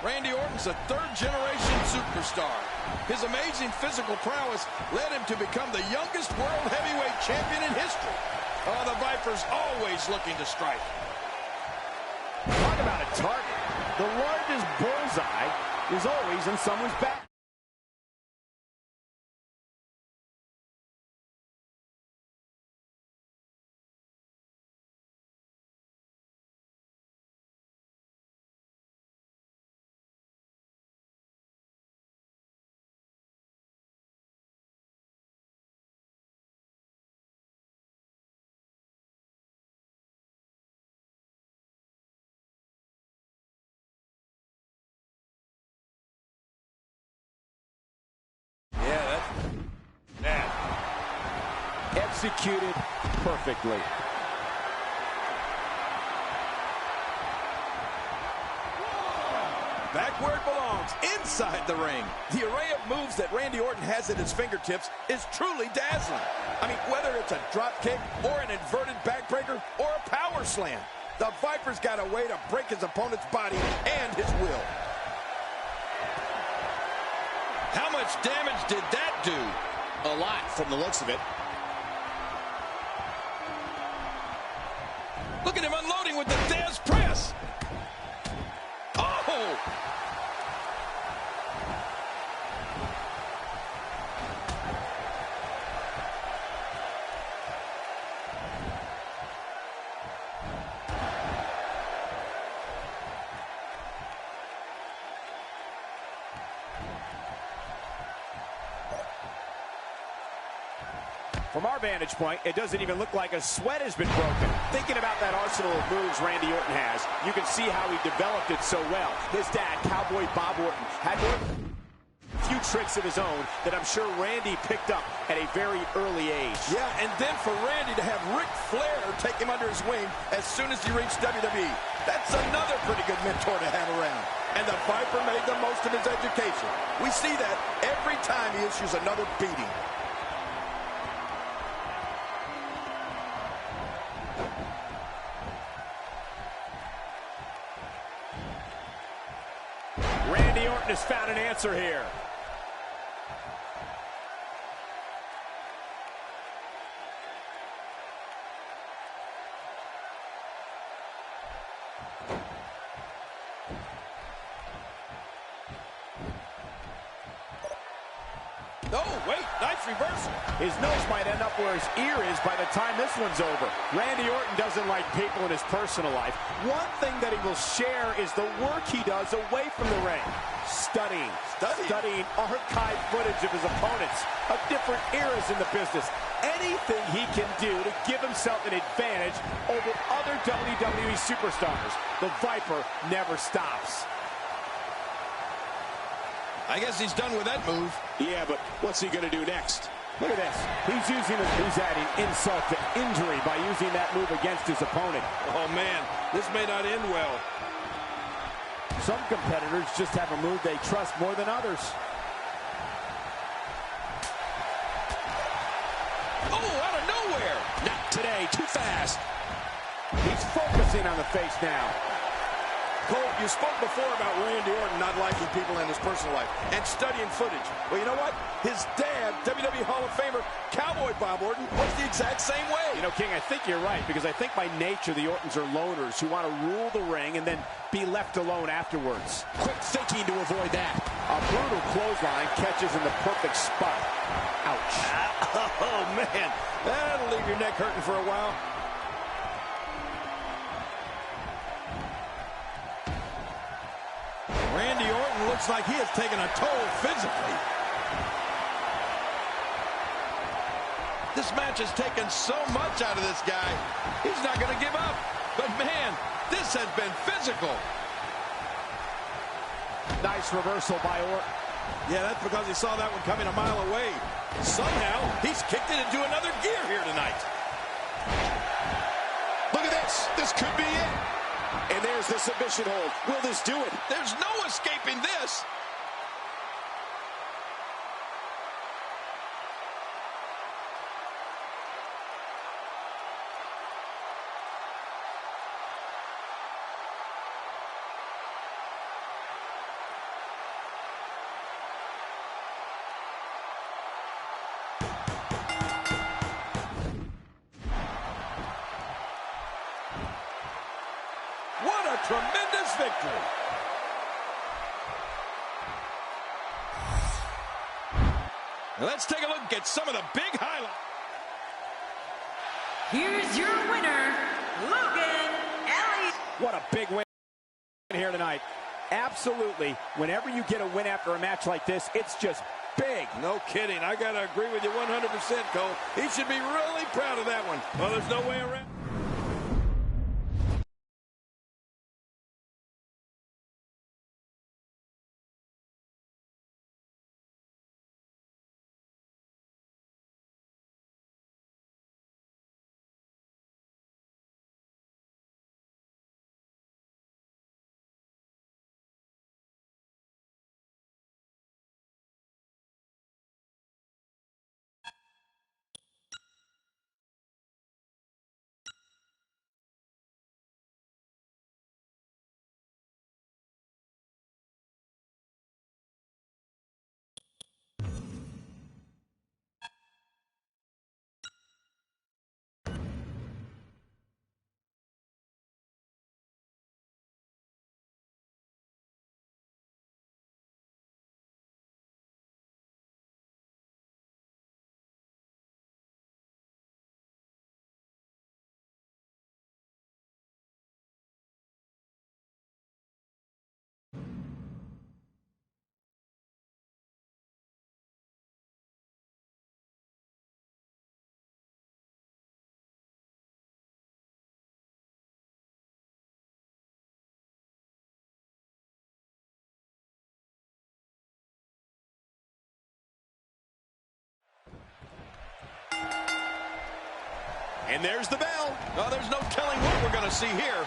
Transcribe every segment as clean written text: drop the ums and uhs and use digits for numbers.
Randy Orton's a third-generation superstar. His amazing physical prowess led him to become the youngest world heavyweight champion in history. Oh, the Viper's always looking to strike. Talk about a target. The largest bullseye is always in someone's back. Executed perfectly. Back where it belongs, inside the ring. The array of moves that Randy Orton has at his fingertips is truly dazzling. I mean, whether it's a drop kick or an inverted backbreaker or a power slam, the Viper's got a way to break his opponent's body and his will. How much damage did that do? A lot from the looks of it. Look at him unloading with the Dez press. Oh! From our vantage point, it doesn't even look like a sweat has been broken. Thinking about that arsenal of moves Randy Orton has, you can see how he developed it so well. His dad, Cowboy Bob Orton, had a few tricks of his own that I'm sure Randy picked up at a very early age. Yeah, and then for Randy to have Ric Flair take him under his wing as soon as he reached WWE. That's another pretty good mentor to have around. And the Viper made the most of his education. We see that every time he issues another beating. Randy Orton has found an answer here. Oh, wait, nice reversal. His nose might end up where his ear is by the time this one's over. Randy Orton doesn't like people in his personal life. One thing that he will share is the work he does away from the ring. Studying archive footage of his opponents of different eras in the business. Anything he can do to give himself an advantage over other WWE superstars. The Viper never stops. I guess he's done with that move. Yeah, but what's he going to do next? Look at this. He's adding insult to injury by using that move against his opponent. Oh, man, this may not end well. Some competitors just have a move they trust more than others. Oh, out of nowhere. Not today. Too fast. He's focusing on the face now. Cole, you spoke before about Randy Orton not liking people in his personal life and studying footage. Well, you know what? His dad, WWE Hall of Famer Cowboy Bob Orton, was the exact same way. You know, King, I think you're right, because I think by nature the Ortons are loners who want to rule the ring and then be left alone afterwards. Quick thinking to avoid that. A brutal clothesline catches in the perfect spot. Ouch. Oh, man. That'll leave your neck hurting for a while. Randy Orton looks like he has taken a toll physically. This match has taken so much out of this guy. He's not going to give up. But, man, this has been physical. Nice reversal by Orton. Yeah, that's because he saw that one coming a mile away. Somehow, he's kicked it into another gear here tonight. Look at this. This could be it. And there's the submission hold. Will this do it? There's no escaping this. victory. Let's take a look at some of the big highlights. Here's your winner, Logan Elliott. What a big win here tonight. Absolutely. Whenever you get a win after a match like this, it's just big. No kidding. I got to agree with you 100%, Cole. He should be really proud of that one. Well, there's no way around. And there's the bell. Oh, there's no telling what we're going to see here.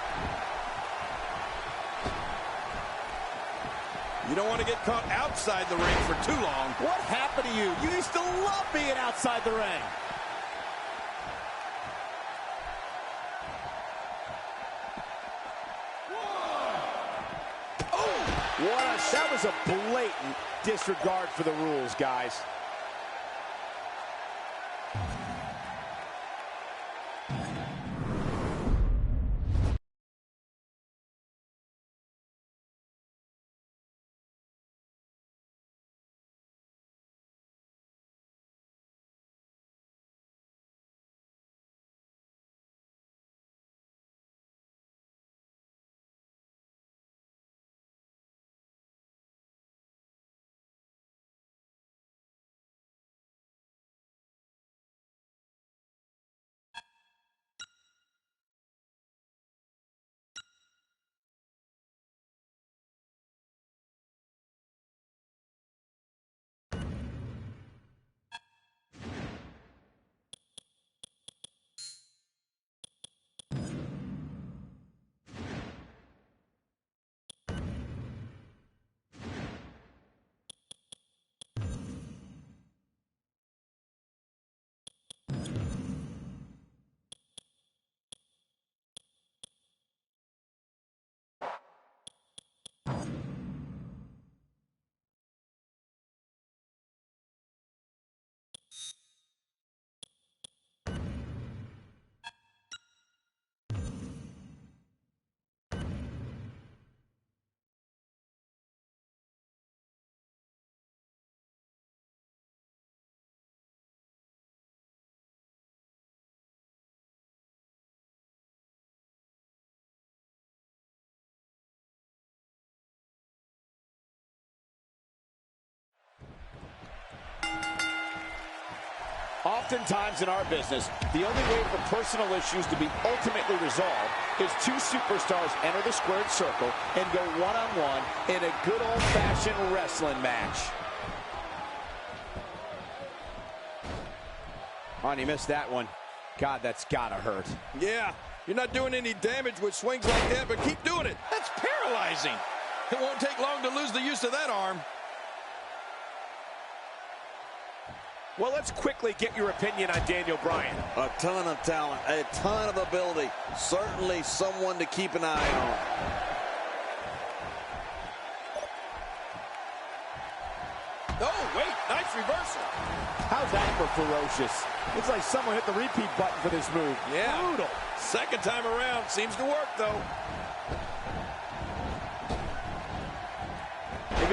You don't want to get caught outside the ring for too long. What happened to you? You used to love being outside the ring. That was a blatant disregard for the rules, guys. Oftentimes in our business, the only way for personal issues to be ultimately resolved is two superstars enter the squared circle and go one-on-one in a good old-fashioned wrestling match. Oh, you missed that one. God, that's gotta hurt. Yeah, you're not doing any damage with swings like that, but keep doing it. That's paralyzing. It won't take long to lose the use of that arm. Well, let's quickly get your opinion on Daniel Bryan. A ton of talent, a ton of ability. Certainly someone to keep an eye on. Oh, wait, nice reversal. How's that for ferocious? Looks like someone hit the repeat button for this move. Yeah. Brutal. Second time around. Seems to work, though.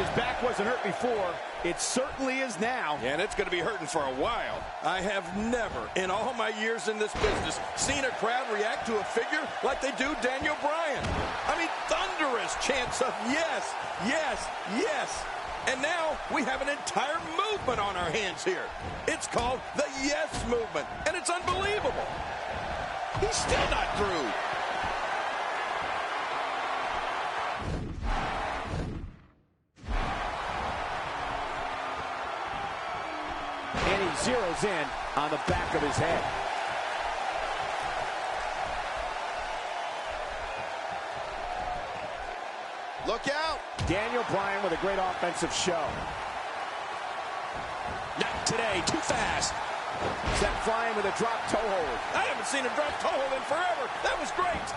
his back wasn't hurt before, it certainly is now. And it's going to be hurting for a while. I have never, in all my years in this business, seen a crowd react to a figure like they do Daniel Bryan. I mean, thunderous chants of yes, yes, yes. And now we have an entire movement on our hands here. It's called the Yes Movement, and it's unbelievable. He's still not through. And he zeroes in on the back of his head. Look out. Daniel Bryan with a great offensive show. Not today. Too fast. Sent flying with a drop toe hold. I haven't seen a drop toe hold in forever. That was great.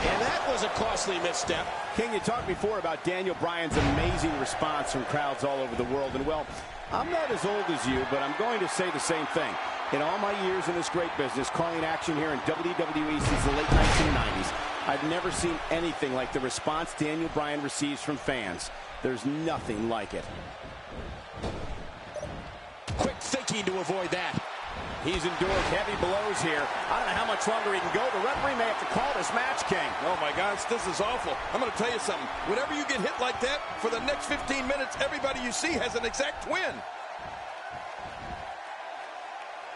And that was a costly misstep. King, you talked before about Daniel Bryan's amazing response from crowds all over the world. And, well, I'm not as old as you, but I'm going to say the same thing. In all my years in this great business, calling action here in WWE since the late 1990s, I've never seen anything like the response Daniel Bryan receives from fans. There's nothing like it. Quick thinking to avoid that. He's endured heavy blows here. I don't know how much longer he can go. The referee may have to call this match, King. Oh, my gosh, this is awful. I'm going to tell you something. Whenever you get hit like that, for the next 15 minutes, everybody you see has an exact twin.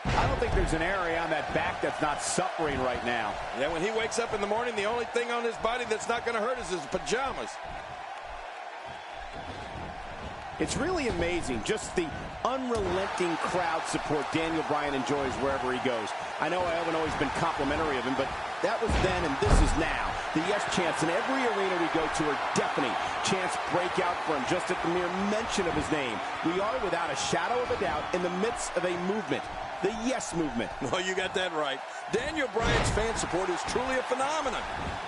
I don't think there's an area on that back that's not suffering right now. Yeah, when he wakes up in the morning, the only thing on his body that's not going to hurt is his pajamas. It's really amazing, just the unrelenting crowd support Daniel Bryan enjoys wherever he goes. I know I haven't always been complimentary of him, but that was then and this is now. The yes chants in every arena we go to are deafening. Chants break out for him just at the mere mention of his name. We are, without a shadow of a doubt, in the midst of a movement. The Yes Movement. Well, you got that right. Daniel Bryan's fan support is truly a phenomenon.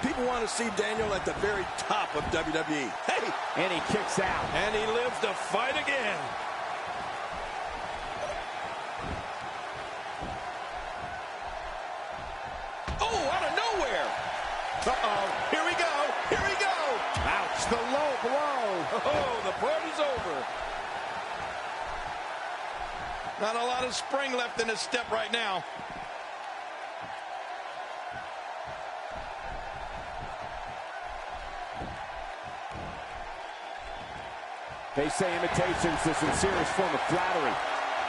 People want to see Daniel at the very top of WWE. Hey! And he kicks out. And he lives to fight again. Oh, out of nowhere! Uh-oh. Here we go. Here we go. Ouch, the low blow. Oh, the party's over. Not a lot of spring left in his step right now. They say imitation's the sincerest form of flattery.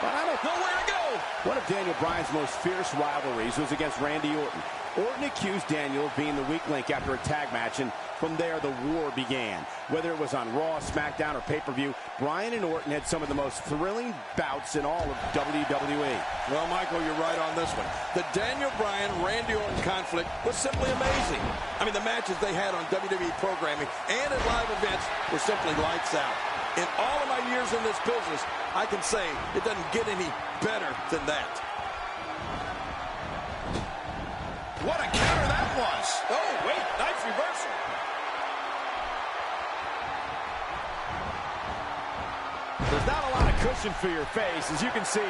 But I don't know where to go. One of Daniel Bryan's most fierce rivalries was against Randy Orton. Orton accused Daniel of being the weak link after a tag match, and from there the war began. Whether it was on Raw, SmackDown, or pay-per-view, Bryan and Orton had some of the most thrilling bouts in all of WWE. Well, Michael, you're right on this one. The Daniel Bryan-Randy Orton conflict was simply amazing. I mean, the matches they had on WWE programming and at live events were simply lights out. In all of my years in this business, I can say it doesn't get any better than that. What a counter that was. Oh, wait, nice reversal. There's not a lot of cushion for your face. As you can see,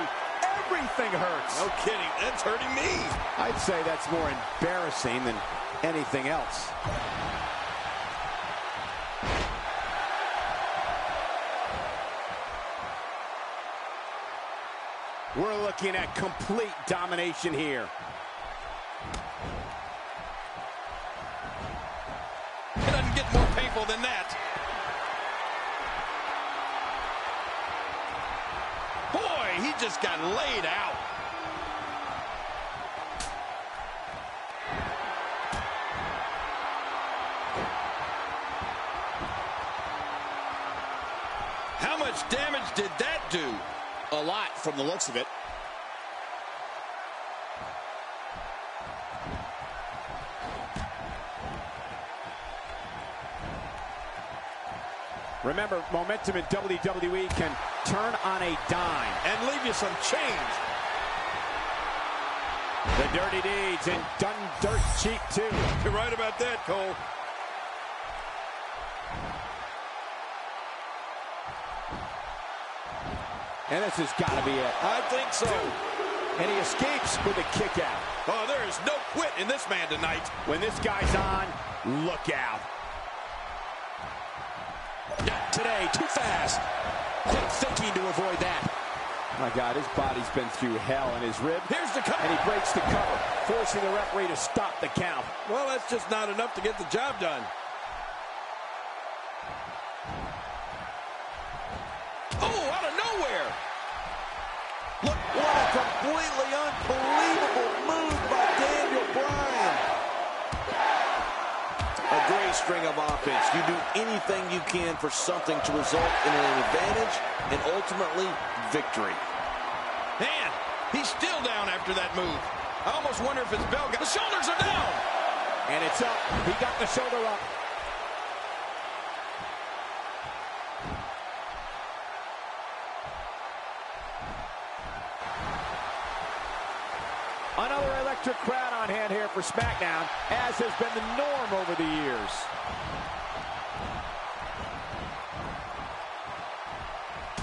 everything hurts. No kidding, that's hurting me. I'd say that's more embarrassing than anything else. We're looking at complete domination here. It doesn't get more painful than that. Boy, he just got laid out. How much damage did that do? A lot from the looks of it. Remember, momentum in WWE can turn on a dime. And leave you some change. The dirty deeds and done dirt cheap, too. You're right about that, Cole. And this has got to be it. I think so. And he escapes with a kick out. Oh, there is no quit in this man tonight. When this guy's on, look out. Not today, too fast. Quick thinking to avoid that. My God, his body's been through hell, and his rib. Here's the cover. And he breaks the cover, forcing the referee to stop the count. Well, that's just not enough to get the job done. Oh, out of nowhere. Look, what a completely unbelievable move by Daniel Bryan. A great string of offense. You do anything you can for something to result in an advantage and ultimately victory. Man, he's still down after that move. I almost wonder if his bell got... The shoulders are down. And it's up. He got the shoulder up. Another electric crowd on hand here for SmackDown, as has been the norm over the years.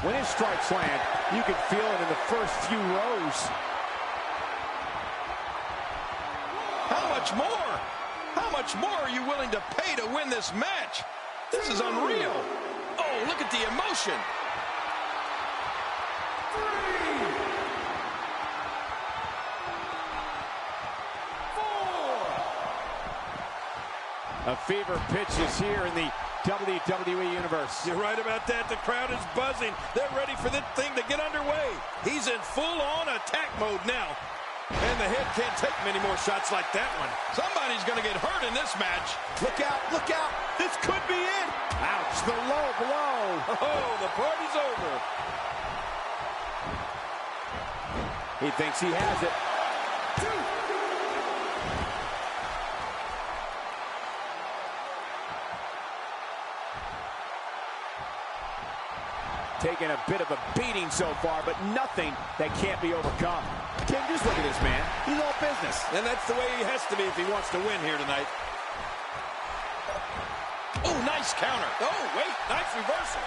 When his strikes land, you can feel it in the first few rows. How much more? How much more are you willing to pay to win this match? This is unreal. Oh, look at the emotion. A fever pitch is here in the WWE Universe. You're right about that. The crowd is buzzing. They're ready for this thing to get underway. He's in full-on attack mode now. And the head can't take many more shots like that one. Somebody's going to get hurt in this match. Look out, look out. This could be it. Ouch, the low blow. Oh, the party's over. He thinks he has it. Taking a bit of a beating so far, but nothing that can't be overcome. King, just look at this man. He's all business. And that's the way he has to be if he wants to win here tonight. Oh, nice counter. Oh, wait, nice reversal.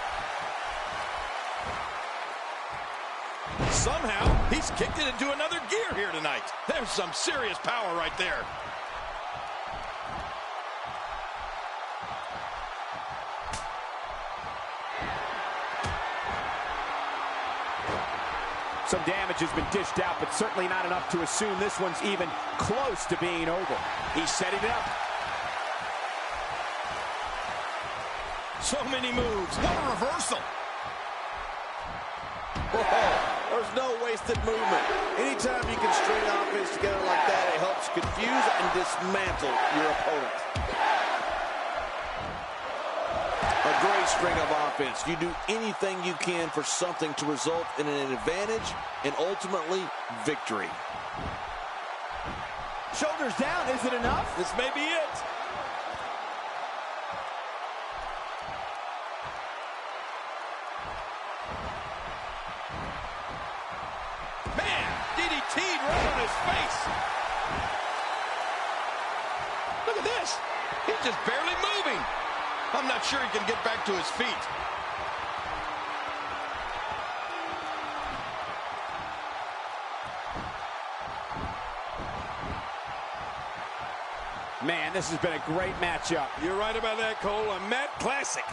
Somehow, he's kicked it into another gear here tonight. There's some serious power right there. Some damage has been dished out, but certainly not enough to assume this one's even close to being over. He's setting it up. So many moves. What a reversal. Whoa, there's no wasted movement. Anytime you can string offense together like that, it helps confuse and dismantle your opponent. A great string of offense. You do anything you can for something to result in an advantage and ultimately victory. Shoulders down, is it enough? This may be it. Man, DDT'd right on his face. Look at this. He's just barely moving. I'm not sure he can get back to his feet. Man, this has been a great matchup. You're right about that, Cole. A Matt classic.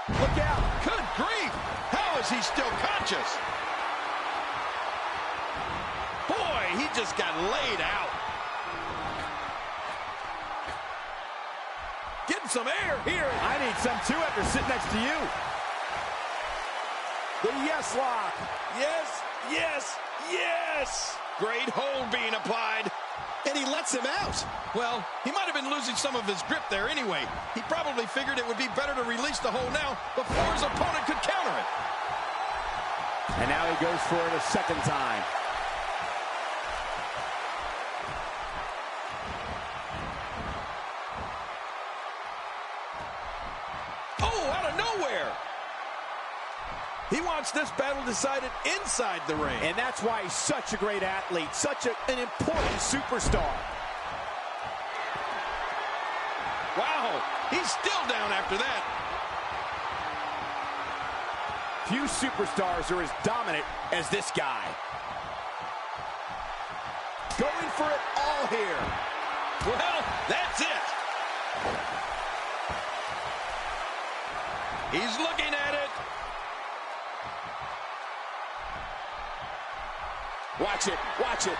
Look out. Good grief. How is he still conscious? Boy, he just got laid out. Getting some air here. I need some too after sitting next to you. The yes lock. Yes, yes, yes. Great hold being applied. And he lets him out. Well, he might have been losing some of his grip there anyway. He probably figured it would be better to release the hold now before his opponent could counter it. And now he goes for it a second time. Oh, out of nowhere. He wants this battle decided inside the ring. And that's why he's such a great athlete, such an important superstar. Wow, he's still down after that. Few superstars are as dominant as this guy. Going for it all here. Well, that's it. He's looking at it. Watch it, watch it.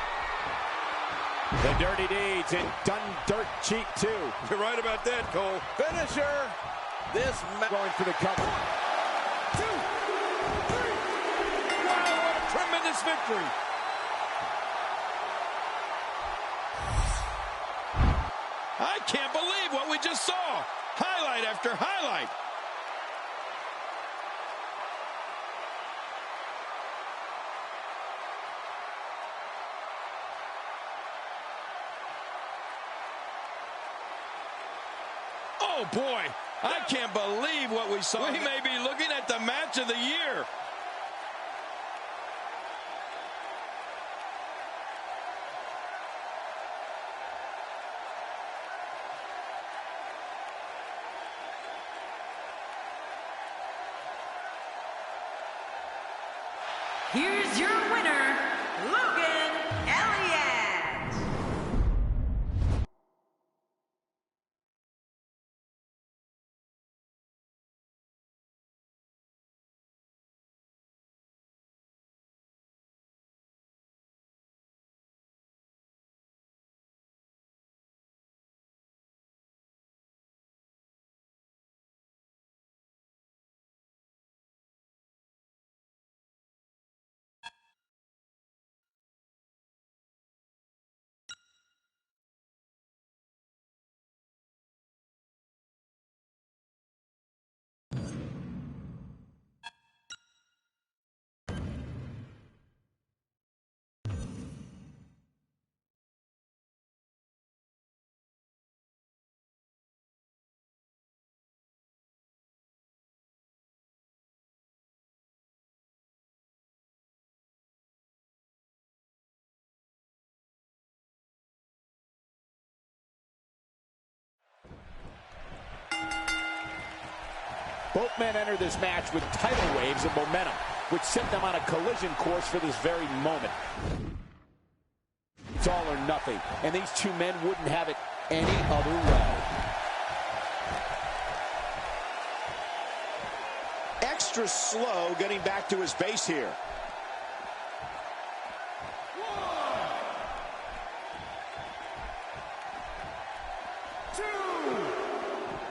The dirty deeds and done dirt cheap too. You're right about that, Cole. Finisher. This Going for the cover. 1, 2, 3. Wow, what a tremendous victory. I can't believe what we just saw. Highlight after highlight. Oh, boy. I can't believe what we saw. We may be looking at the match of the year. Here's your winner, Logan Elliott. Both men enter this match with tidal waves of momentum, which set them on a collision course for this very moment. It's all or nothing, and these two men wouldn't have it any other way. Extra slow getting back to his base here.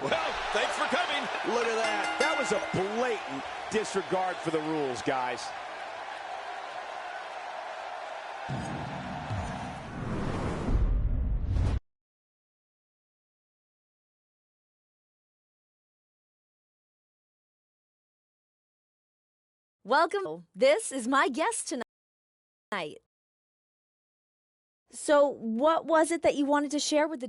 Well, thanks for coming. Look at that. That was a blatant disregard for the rules, guys. Welcome. This is my guest tonight. So, what was it that you wanted to share with the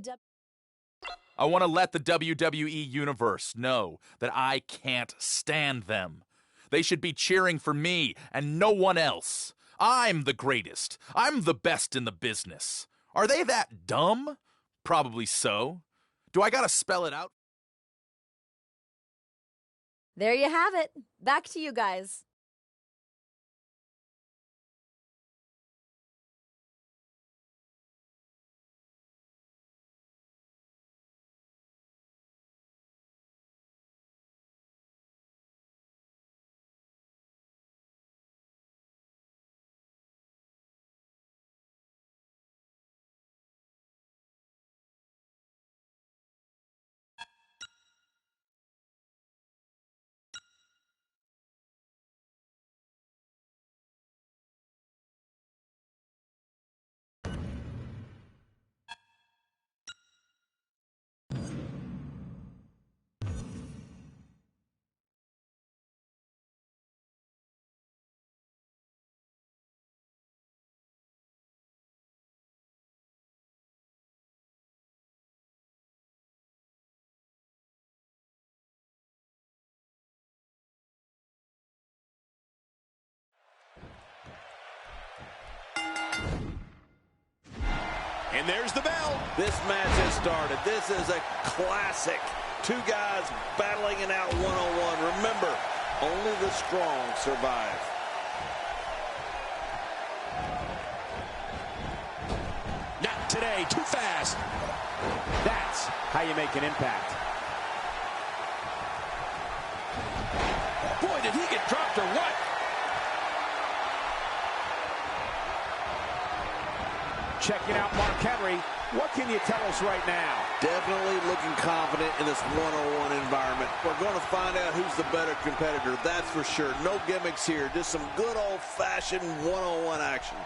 I want to let the WWE Universe know that I can't stand them. They should be cheering for me and no one else. I'm the greatest. I'm the best in the business. Are they that dumb? Probably so. Do I gotta spell it out? There you have it. Back to you guys. And there's the bell. This match has started. This is a classic. Two guys battling it out one-on-one. Remember, only the strong survive. Not today. Too fast. That's how you make an impact. checking out Mark Henry. What can you tell us right now? Definitely looking confident in this one-on-one environment. We're going to find out who's the better competitor, that's for sure. No gimmicks here, just some good old-fashioned one-on-one action.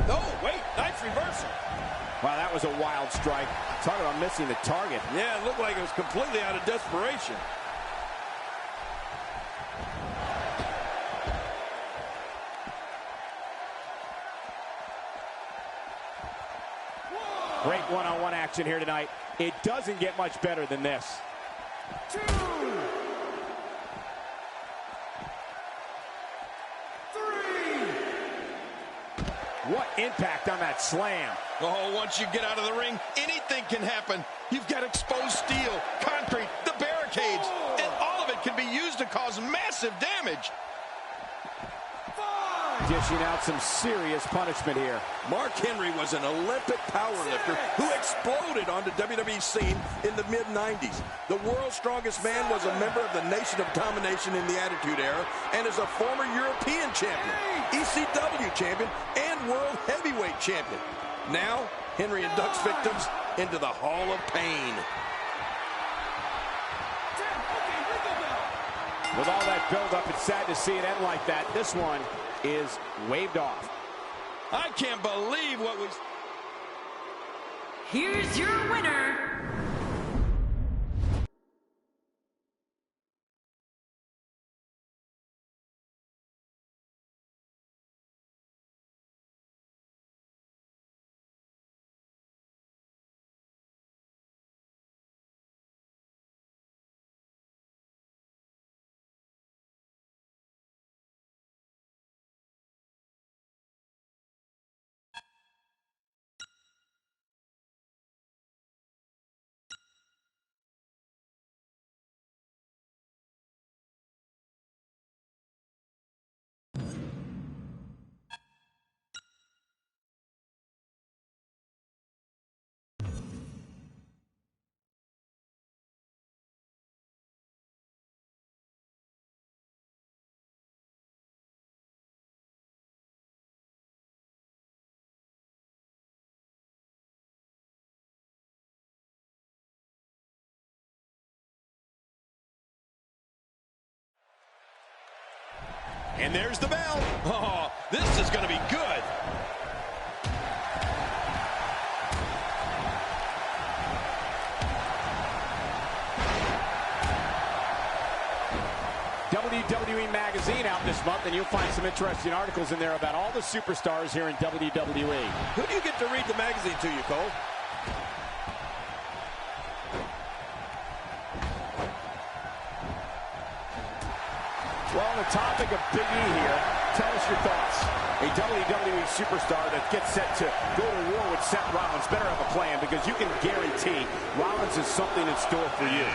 Oh, wait, nice reversal. Wow, that was a wild strike. Talk about missing the target. Yeah, it looked like it was completely out of desperation. Great one-on-one action here tonight. It doesn't get much better than this. 2, 3. What impact on that slam. Oh, once you get out of the ring, anything can happen. You've got exposed steel, concrete, the barricades, and all of it can be used to cause massive damage. Dishing out some serious punishment here. Mark Henry was an Olympic powerlifter who exploded on the WWE scene in the mid-90s. The world's strongest man was a member of the Nation of Domination in the Attitude Era and is a former European champion, ECW champion, and world heavyweight champion. Now, Henry inducts victims into the Hall of Pain. With all that build-up, it's sad to see it end like that. This one is waved off. I can't believe what we... Here's your winner, And there's the bell. Oh, this is going to be good. WWE Magazine out this month, and you'll find some interesting articles in there about all the superstars here in WWE. Who do you get to read the magazine to you, Cole? Well, on the topic of Big E here, tell us your thoughts. A WWE superstar that gets set to go to war with Seth Rollins better have a plan, because you can guarantee Rollins has something in store for you.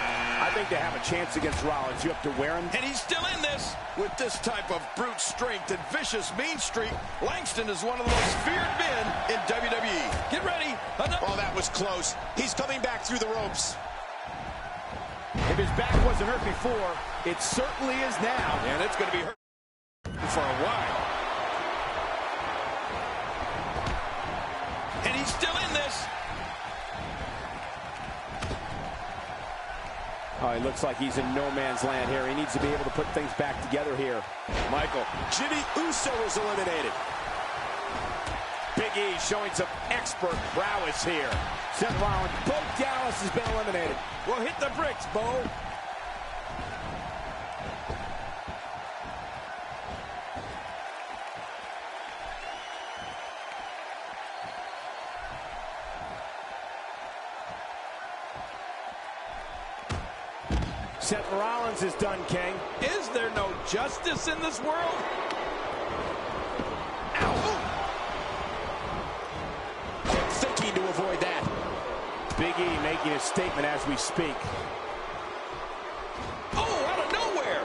I think to have a chance against Rollins, you have to wear him. And he's still in this. With this type of brute strength and vicious mean streak, Langston is one of the most feared men in WWE. Get ready. Oh, that was close. He's coming back through the ropes. If his back wasn't hurt before, it certainly is now. And it's going to be hurt for a while. And he's still in this. Oh, he looks like he's in no man's land here. He needs to be able to put things back together here. Michael. Jimmy Uso is eliminated. Big E showing some expert prowess here. Seth Rollins, Bo Dallas has been eliminated. Well, hit the bricks, Bo. Seth Rollins is done, King. Is there no justice in this world? Ow! Thinking to avoid that. Big E making a statement as we speak. Oh, out of nowhere!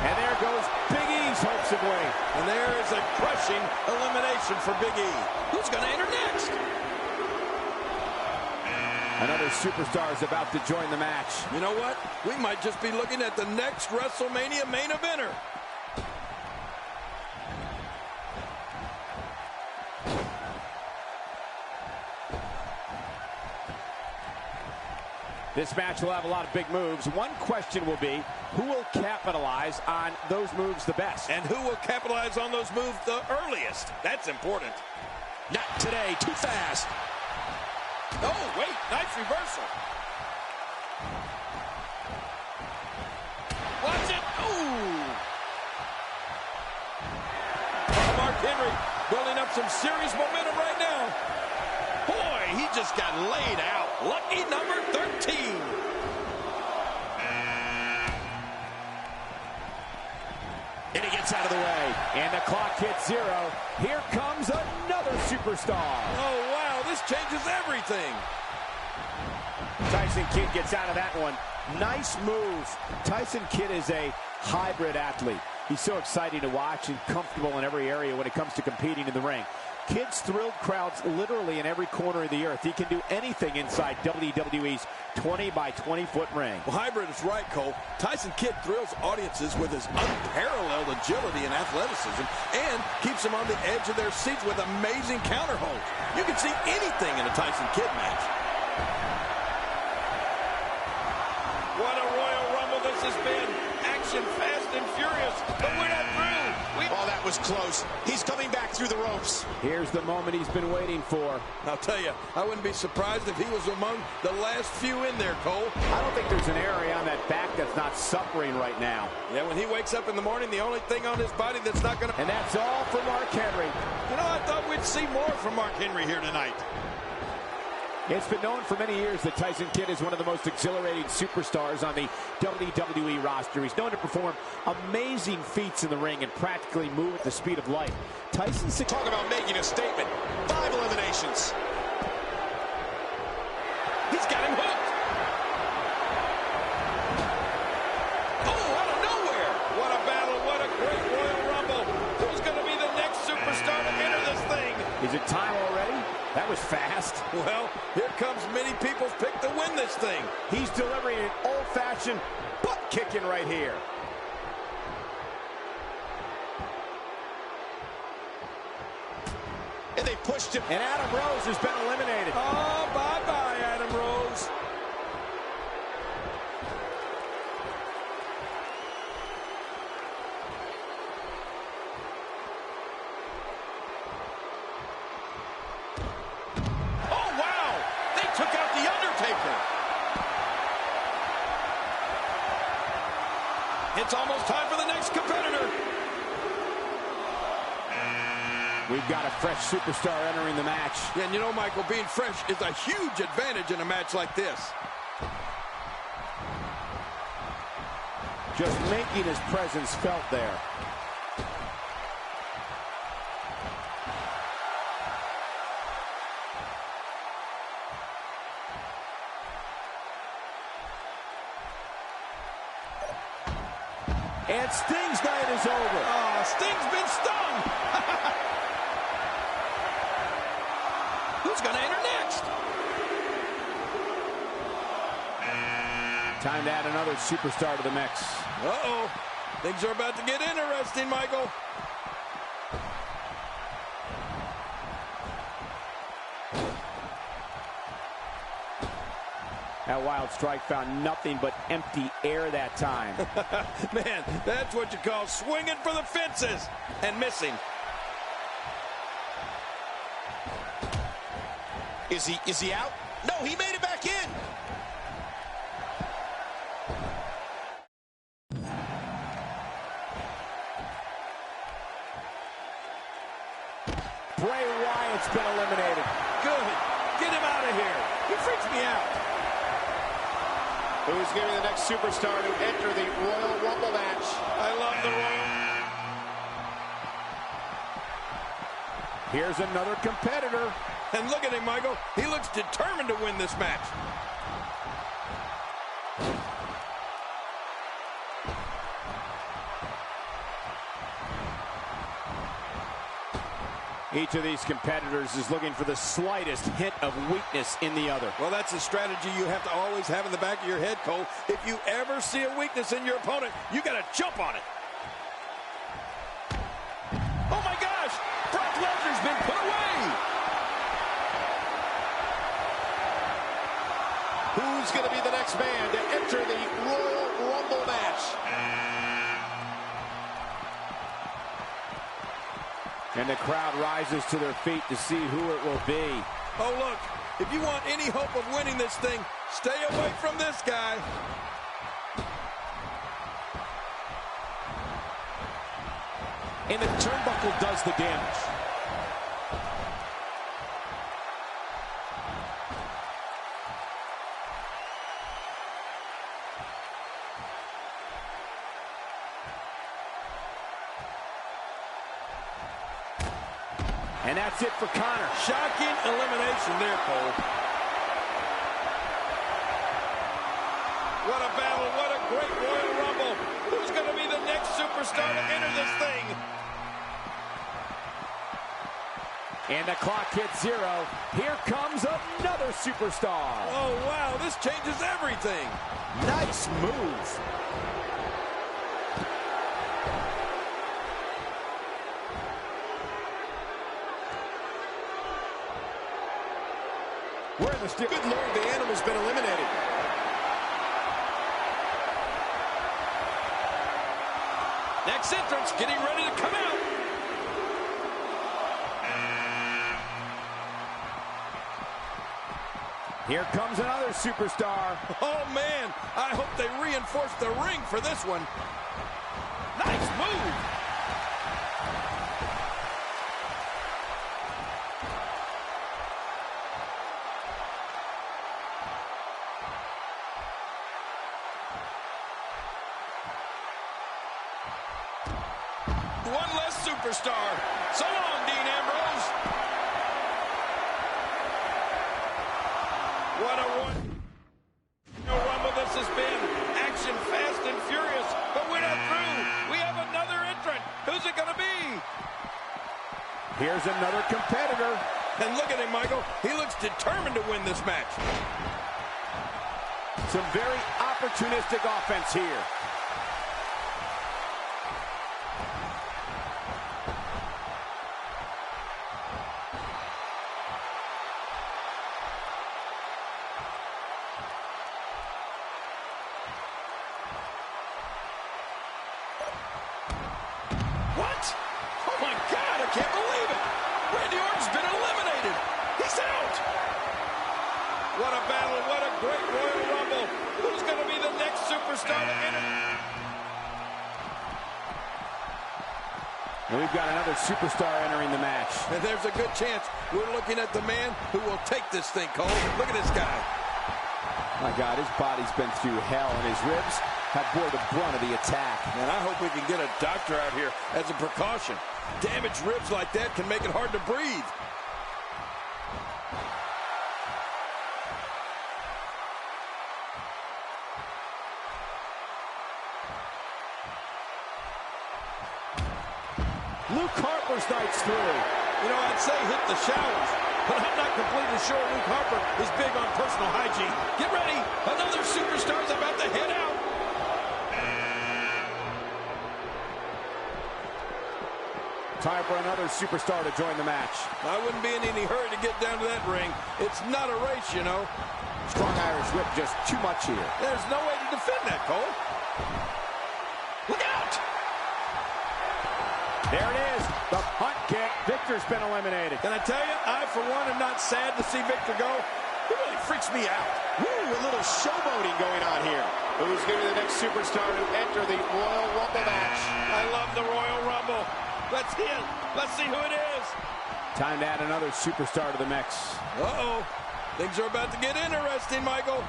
And there goes Big E's hopes defensively. And there is a crushing elimination for Big E. Who's going to enter next? Another superstar is about to join the match. You know what? We might just be looking at the next WrestleMania main eventer. This match will have a lot of big moves. One question will be, who will capitalize on those moves the best? And who will capitalize on those moves the earliest? That's important. Not today. Too fast. Oh, wait. Nice reversal. Watch it. Ooh. Oh, Mark Henry building up some serious momentum right now. Boy, he just got laid out. Lucky number 13. And he gets out of the way. And the clock hits 0. Here comes another superstar. Oh, wow. This changes everything. Tyson Kidd gets out of that one. Nice move. Tyson Kidd is a hybrid athlete. He's so exciting to watch and comfortable in every area when it comes to competing in the ring. Kidd's thrilled crowds literally in every corner of the earth. He can do anything inside WWE's 20 by 20 foot ring. Well, hybrid is right, Cole. Tyson Kidd thrills audiences with his unparalleled agility and athleticism and keeps them on the edge of their seats with amazing counter holds. You can see anything in a Tyson Kidd match. What a Royal Rumble this has been. Action fast and furious, but we're not through. Oh, that was close. He's coming back through the ropes. Here's the moment he's been waiting for. I'll tell you, I wouldn't be surprised if he was among the last few in there, Cole. I don't think there's an area on that back that's not suffering right now. Yeah, when he wakes up in the morning, the only thing on his body that's not going to... And that's all for Mark Henry. You know, I thought we'd see more from Mark Henry here tonight. It's been known for many years that Tyson Kidd is one of the most exhilarating superstars on the WWE roster. He's known to perform amazing feats in the ring and practically move at the speed of light. Tyson's... Talk about making a statement. 5 eliminations. He's got him hooked. Oh, out of nowhere. What a battle. What a great Royal Rumble. Who's going to be the next superstar to enter this thing? Is it time already? That was fast. Well, here comes many people's pick to win this thing. He's delivering an old-fashioned butt kicking right here. And they pushed him. And Adam Rose has been eliminated. Oh, bye-bye, Adam Rose. It's almost time for the next competitor. We've got a fresh superstar entering the match. Yeah, and you know, Michael, being fresh is a huge advantage in a match like this. Just making his presence felt there. And Sting's night is over. Oh, Sting's been stung. Who's going to enter next? Time to add another superstar to the mix. Uh-oh. Things are about to get interesting, Michael. That wild strike found nothing but empty air that time. Man, that's what you call swinging for the fences and missing. Is he out? No, he made it back in. Bray Wyatt's been eliminated. Good. Get him out of here. He freaks me out. Who's going to be the next superstar to enter the Royal Rumble match? I love the Royal. Here's another competitor. And look at him, Michael. He looks determined to win this match. Each of these competitors is looking for the slightest hint of weakness in the other. Well, that's a strategy you have to always have in the back of your head, Cole. If you ever see a weakness in your opponent, you got to jump on it. Oh, my gosh! Brock Lesnar's been put away! Who's going to be the next man to enter the Royal Rumble match? And the crowd rises to their feet to see who it will be. Oh, look, if you want any hope of winning this thing, stay away from this guy. And the turnbuckle does the damage. And that's it for Connor. Shocking elimination there, Cole. What a battle, what a great Royal Rumble. Who's going to be the next superstar to enter this thing? And the clock hits 0. Here comes another superstar. Oh, wow, this changes everything. Nice move. We're in the steel. Good Lord, the animal's been eliminated. Next entrance getting ready to come out. Here comes another superstar. Oh, man, I hope they reinforce the ring for this one. Nice move. One less superstar. So long, Dean Ambrose. What a Rumble this has been. Action fast and furious, but we're not through. We have another entrant. Who's it going to be? Here's another competitor. And look at him, Michael. He looks determined to win this match. Some very opportunistic offense here. What? Oh, my God, I can't believe it. Randy Orton's been eliminated. He's out. What a battle. What a great Royal Rumble. Who's going to be the next superstar to enter? And we've got another superstar entering the match. And there's a good chance we're looking at the man who will take this thing, Cole. Look at this guy. My God, his body's been through hell, and his ribs have bore the brunt of the attack. And I hope we can get a doctor out here as a precaution. Damaged ribs like that can make it hard to breathe. Luke Harper's night's through. You know, I'd say hit the showers, but I'm not completely sure Luke Harper is big on personal hygiene. Get ready. Another superstar's about to head out. Time for another superstar to join the match. I wouldn't be in any hurry to get down to that ring. It's not a race, you know. Strong Irish whip, just too much here. There's no way to defend that, Cole. Look out! There it is, the punt kick. Victor's been eliminated. Can I tell you, I, for one, am not sad to see Victor go. It really freaks me out. Woo, a little showboating going on here. Who's going to be the next superstar to enter the Royal Rumble match? I love the Royal Rumble. Let's hit. Let's see who it is. Time to add another superstar to the mix. Uh-oh. Things are about to get interesting, Michael.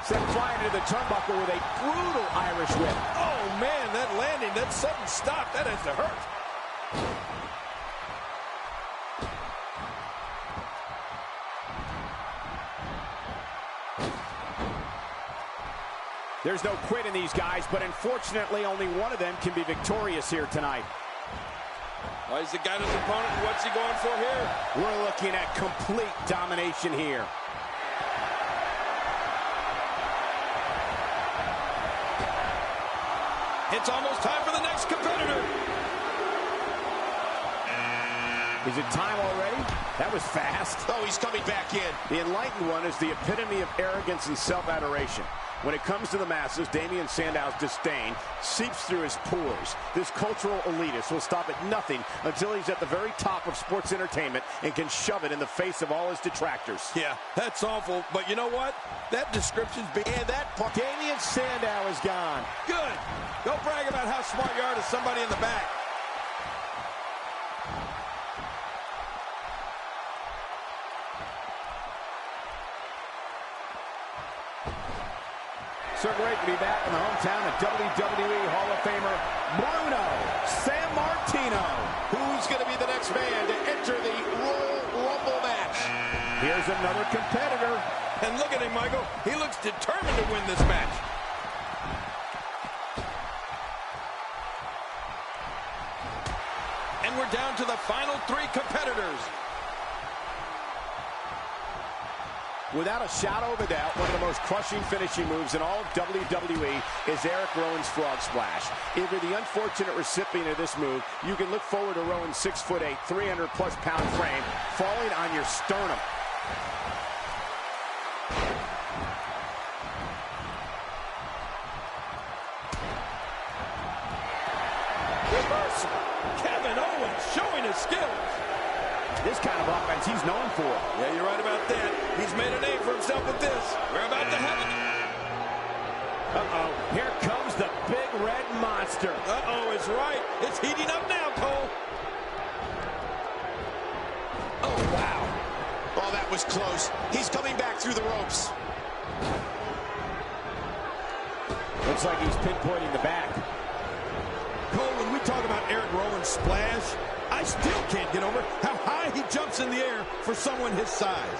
Sent flying into the turnbuckle with a brutal Irish whip. Oh, man, that landing, that sudden stop, that has to hurt. There's no quit in these guys, but unfortunately only one of them can be victorious here tonight. Oh, he's got his opponent. What's he going for here? We're looking at complete domination here. It's almost time for the next competitor. Is it time already? That was fast. Oh, he's coming back in. The Enlightened One is the epitome of arrogance and self-adoration. When it comes to the masses, Damian Sandow's disdain seeps through his pores. This cultural elitist will stop at nothing until he's at the very top of sports entertainment and can shove it in the face of all his detractors. Yeah, that's awful. But you know what? That description's and that part. Damian Sandow is gone. Good. Go brag about how smart you are to somebody in the back. So great to be back in the hometown of WWE Hall of Famer Bruno Sammartino. Who's going to be the next man to enter the Royal Rumble match? Here's another competitor. And look at him, Michael. He looks determined to win this match. And we're down to the final 3 competitors. Without a shadow of a doubt, one of the most crushing finishing moves in all of WWE is Eric Rowan's Frog Splash. If you're the unfortunate recipient of this move, you can look forward to Rowan's 6'8", 300-plus pound frame falling on your sternum. Reversal. Kevin Owens showing his skills. This kind of offense he's known for. Yeah, you're right about that. He's made a name for himself with this. We're about to have it. Uh-oh. Here comes the big red monster. Uh-oh, it's right. It's heating up now, Cole. Oh, wow. Oh, that was close. He's coming back through the ropes. Looks like he's pinpointing the back. Cole, when we talk about Eric Rowan's splash, I still can't get over how high he jumps in the air for someone his size.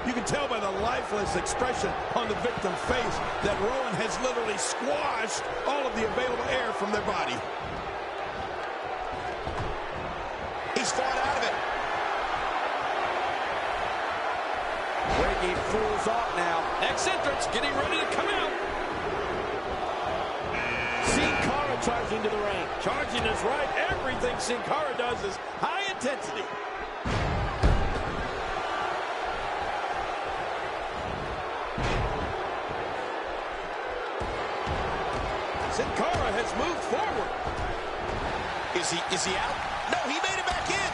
You can tell by the lifeless expression on the victim's face that Rowan has literally squashed all of the available air from their body. He's fought out of it. Breaking fools off now. Eccentrics getting ready to come out. Sin Cara charging to the ring. Charging is right. Everything Sin Cara does is high intensity. Sin Cara has moved forward. Is he out? No, he made it back in.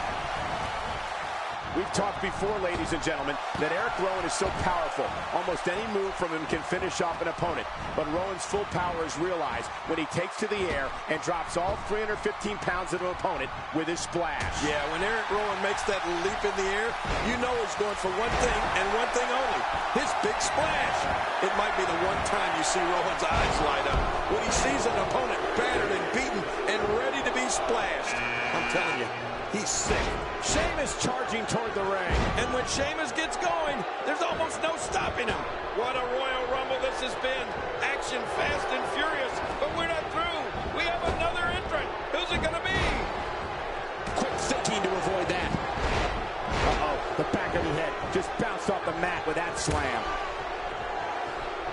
We've talked before, ladies and gentlemen, that Eric Rowan is so powerful. Almost any move from him can finish off an opponent. But Rowan's full power is realized when he takes to the air and drops all 315 pounds of an opponent with his splash. Yeah, when Eric Rowan makes that leap in the air, you know he's going for one thing and one thing only, his big splash. It might be the one time you see Rowan's eyes light up when he sees an opponent battered and beaten and ready to be splashed. I'm telling you, he's sick. Sheamus charging toward the ring. And when Sheamus gets going, there's almost no stopping him. What a Royal Rumble this has been. Action fast and furious, but we're not through. We have another entrant. Who's it going to be? Quick thinking to avoid that. Uh-oh, the back of the head just bounced off the mat with that slam.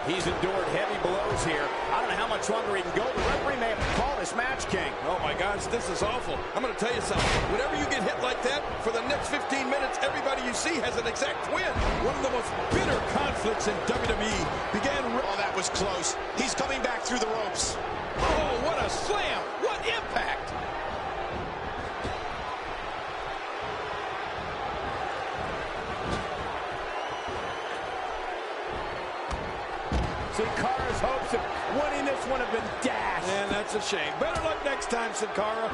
He's endured heavy blows here. I don't know how much longer he can go. The referee may have to call this match, King. Oh, my gosh, this is awful. I'm going to tell you something. Whenever you get hit like that, for the next 15 minutes, everybody you see has an exact win. One of the most bitter conflicts in WWE began... Oh, that was close. He's coming back through the ropes. Oh, what a slam. What impact. Sin Cara's hopes of winning this one have been dashed. And that's a shame. Better luck next time, Sin Cara.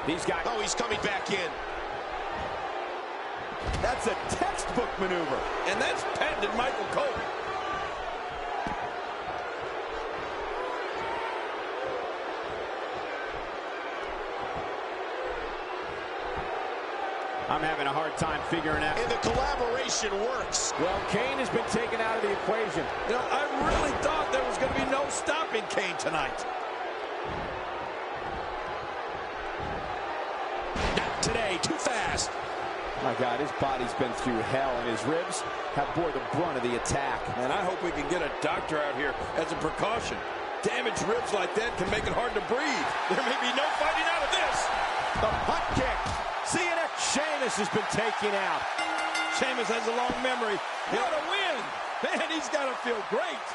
These guys... Oh, he's coming back in. That's a textbook maneuver. And that's patented Michael Cole. I'm having a hard time figuring out. And the collaboration works. Well, Kane has been taken out of the equation. You know, I really thought there was going to be no stopping Kane tonight. Not today, too fast. My God, his body's been through hell, and his ribs have bore the brunt of the attack. And I hope we can get a doctor out here as a precaution. Damaged ribs like that can make it hard to breathe. There may be no fighting out of this. The punt kick. Sheamus has been taken out. Sheamus has a long memory. What a win! Man, he's got to feel great.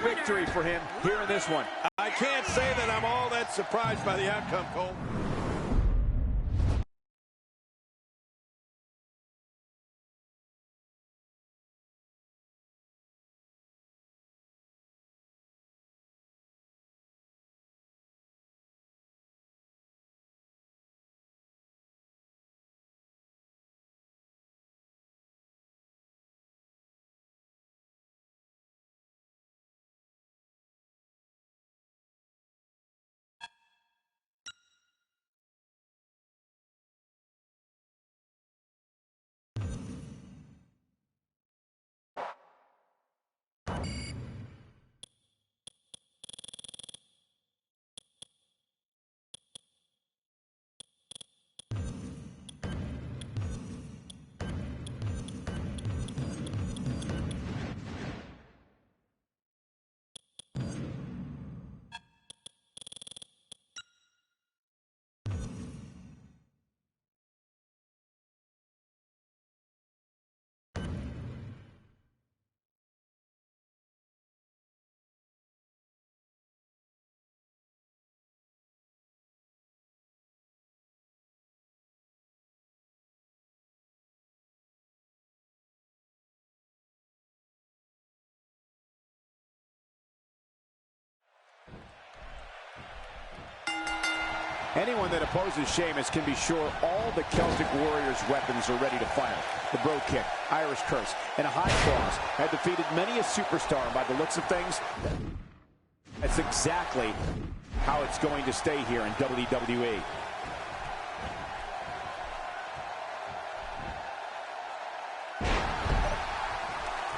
Victory for him here in this one. I can't say that I'm all that surprised by the outcome, Cole. Anyone that opposes Sheamus can be sure all the Celtic Warriors' weapons are ready to fire. The bro kick, Irish curse, and a high cross have defeated many a superstar. By the looks of things, that's exactly how it's going to stay here in WWE.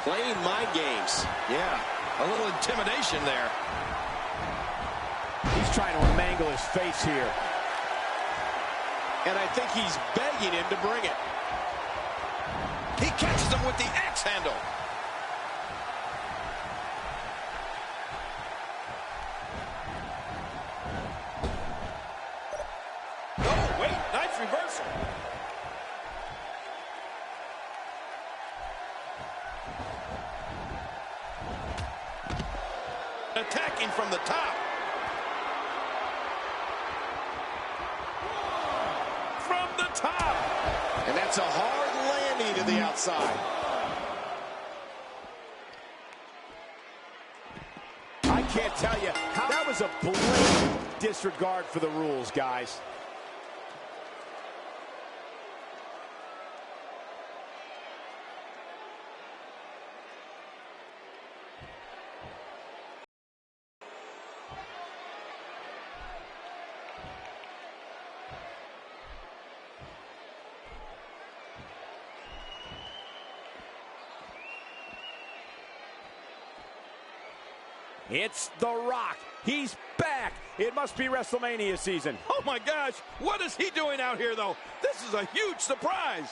Playing mind games. Yeah, a little intimidation there. He's trying to mangle his face here. And I think he's begging him to bring it. He catches him with the axe handle. Oh, wait, nice reversal. Attacking from the top. From the top. And that's a hard landing to the outside. I can't tell you how that was a blatant disregard for the rules, guys. It's The Rock. He's back. It must be WrestleMania season. Oh, my gosh. What is he doing out here, though? This is a huge surprise.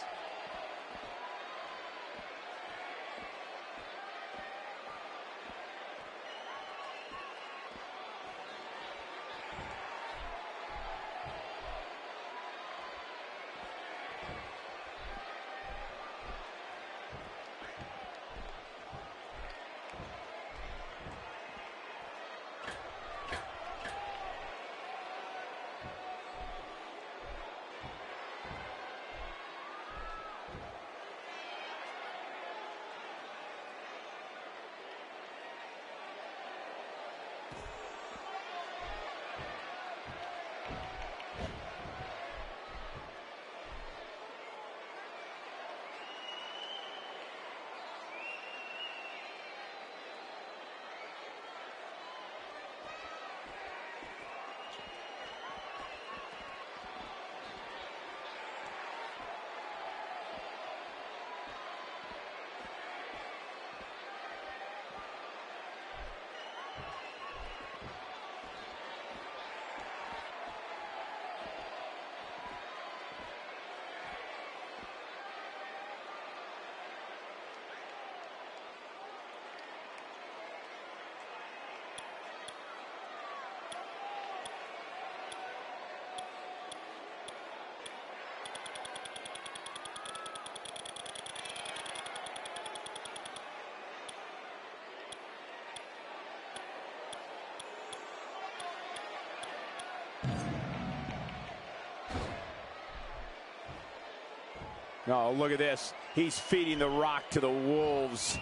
Oh, look at this. He's feeding the Rock to the wolves.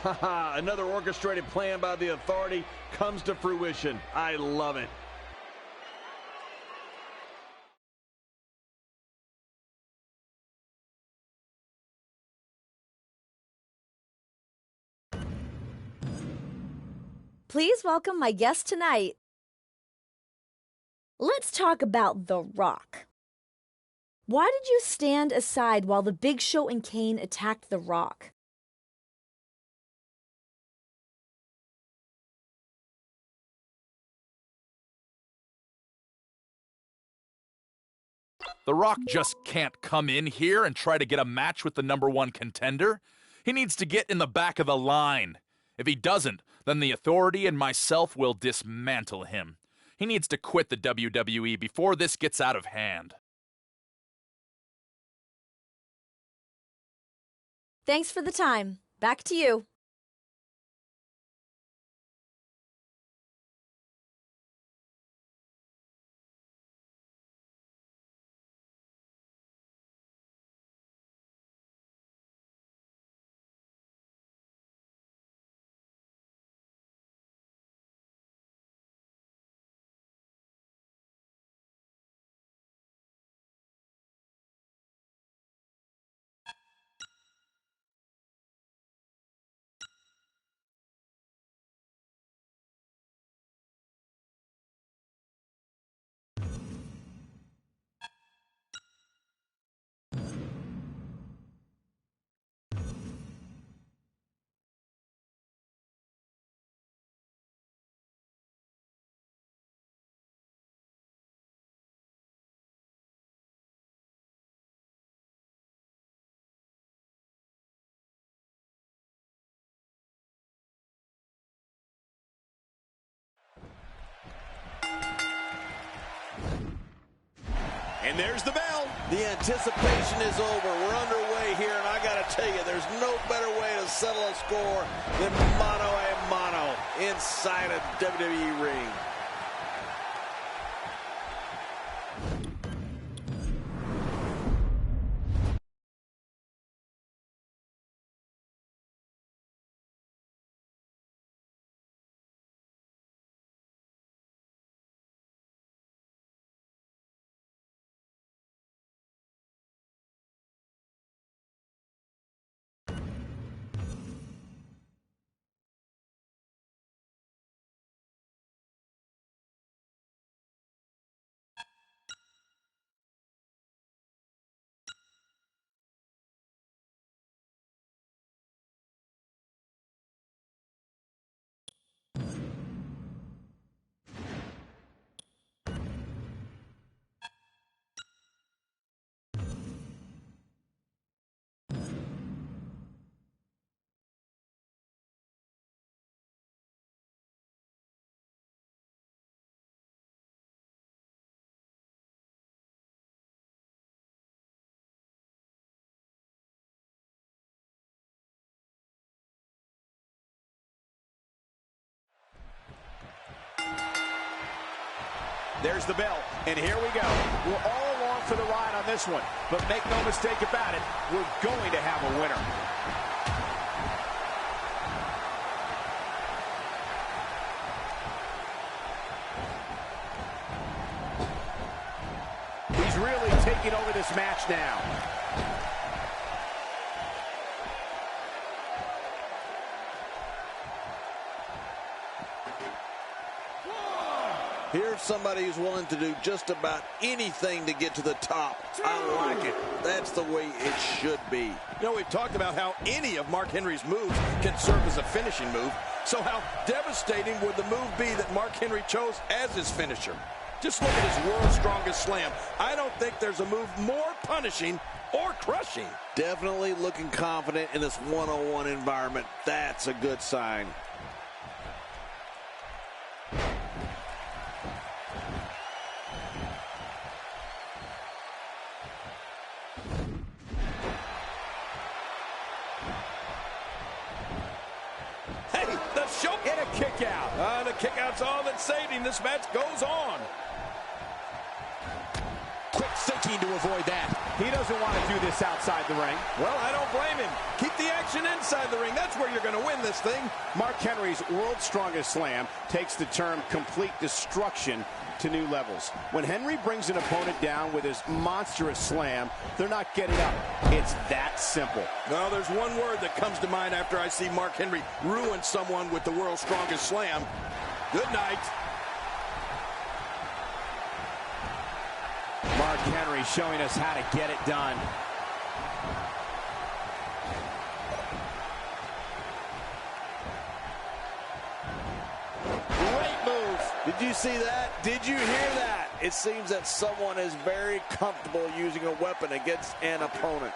Haha, another orchestrated plan by the Authority comes to fruition. I love it. Please welcome my guest tonight. Let's talk about The Rock. Why did you stand aside while The Big Show and Kane attacked The Rock? The Rock just can't come in here and try to get a match with the #1 contender. He needs to get in the back of the line. If he doesn't, then the Authority and myself will dismantle him. He needs to quit the WWE before this gets out of hand. Thanks for the time. Back to you. And there's the bell. The anticipation is over. We're underway here, and I got to tell you, there's no better way to settle a score than mano a mano inside a WWE ring. There's the bell, and here we go. We're all along for the ride on this one, but make no mistake about it, we're going to have a winner. He's really taking over this match now. Here's somebody who's willing to do just about anything to get to the top. I like it. That's the way it should be. You know, we've talked about how any of Mark Henry's moves can serve as a finishing move. So how devastating would the move be that Mark Henry chose as his finisher? Just look at his world's strongest slam. I don't think there's a move more punishing or crushing. Definitely looking confident in this one-on-one environment. That's a good sign. show. And a kick out. The kick out's all that saved him. This match goes on. Quick thinking to avoid that. He doesn't want to do this outside the ring. Well, I don't blame him. Keep the action inside the ring. That's where you're going to win this thing. Mark Henry's World's Strongest Slam takes the term complete destruction to new levels. When Henry brings an opponent down with his monstrous slam, they're not getting up. It's that simple. Well, there's one word that comes to mind after I see Mark Henry ruin someone with the World's Strongest Slam. Good night. Mark Henry showing us how to get it done. Great move. Did you see that? Did you hear that? It seems that someone is very comfortable using a weapon against an opponent.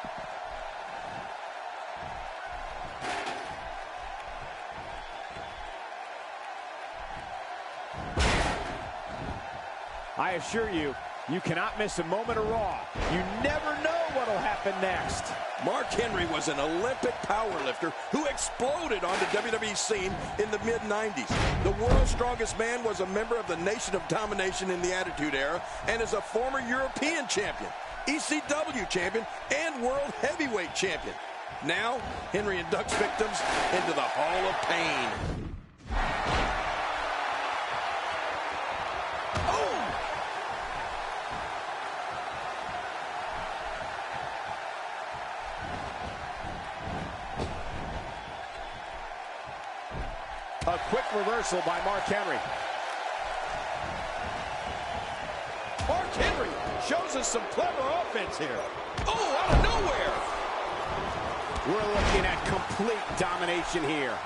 I assure you, you cannot miss a moment of Raw. You never know what'll happen next. Mark Henry was an Olympic powerlifter who exploded on the WWE scene in the mid-90s. The World's Strongest Man was a member of the Nation of Domination in the Attitude Era and is a former European champion, ECW champion, and World Heavyweight champion. Now, Henry inducts victims into the Hall of Pain. A quick reversal by Mark Henry. Mark Henry shows us some clever offense here. Oh, out of nowhere. We're looking at complete domination here.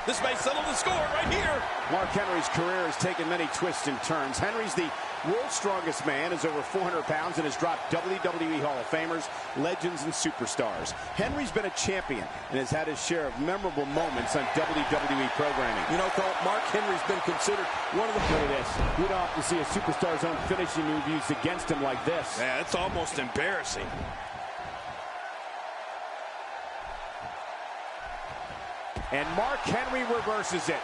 This may settle the score right here. Mark Henry's career has taken many twists and turns. Henry's the world's strongest man, is over 400 pounds, and has dropped WWE Hall of Famers, legends, and superstars. Henry's been a champion and has had his share of memorable moments on WWE programming. You know, Cole, Mark Henry's been considered one of the... Look at this. We don't often see a superstar's own finishing move used against him like this. Yeah, it's almost embarrassing. And Mark Henry reverses it.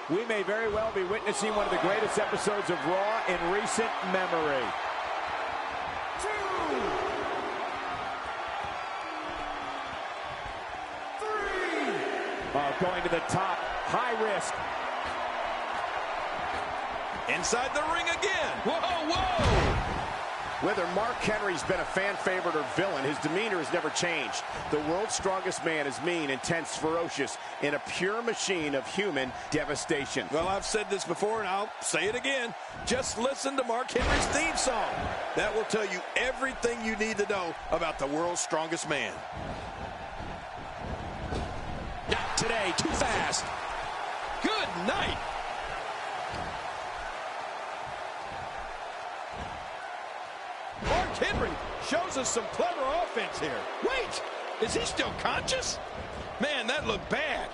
We may very well be witnessing one of the greatest episodes of Raw in recent memory. Going to the top, high risk. Inside the ring again. Whoa, whoa! Whether Mark Henry's been a fan favorite or villain, his demeanor has never changed. The world's strongest man is mean, intense, ferocious, and a pure machine of human devastation. Well, I've said this before, and I'll say it again. Just listen to Mark Henry's theme song. That will tell you everything you need to know about the world's strongest man. Not today, too fast. Good night. Mark Henry shows us some clever offense here. Wait, is he still conscious? Man, that looked bad.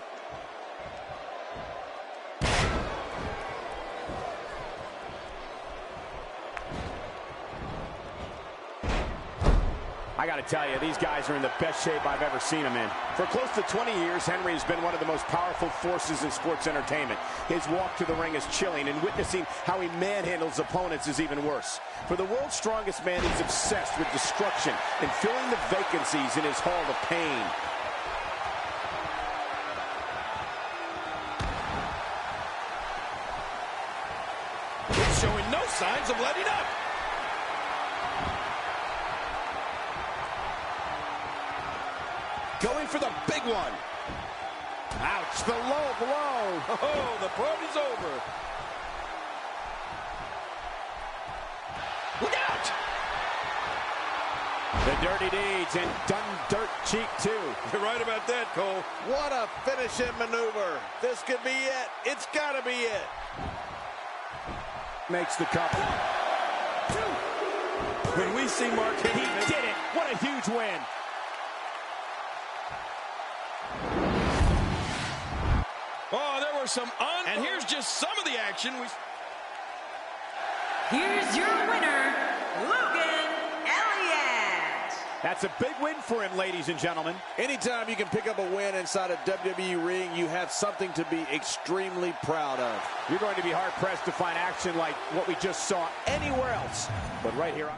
I got to tell you, these guys are in the best shape I've ever seen them in. For close to 20 years, Henry has been one of the most powerful forces in sports entertainment. His walk to the ring is chilling, and witnessing how he manhandles opponents is even worse. For the world's strongest man, he's obsessed with destruction and filling the vacancies in his Hall of Pain. He's showing no signs of letting up. Going for the big one. Ouch, the low blow. Oh, the party's over. Look out! The dirty deeds and done dirt cheap too. You're right about that, Cole. What a finishing maneuver. This could be it. It's got to be it. Makes the cover. When we see Mark Henry... He did it. What a huge win. Oh, there were some And here's just some of the action. Here's your winner, That's a big win for him, ladies and gentlemen. Anytime you can pick up a win inside a WWE ring, you have something to be extremely proud of. You're going to be hard-pressed to find action like what we just saw anywhere else. But right here...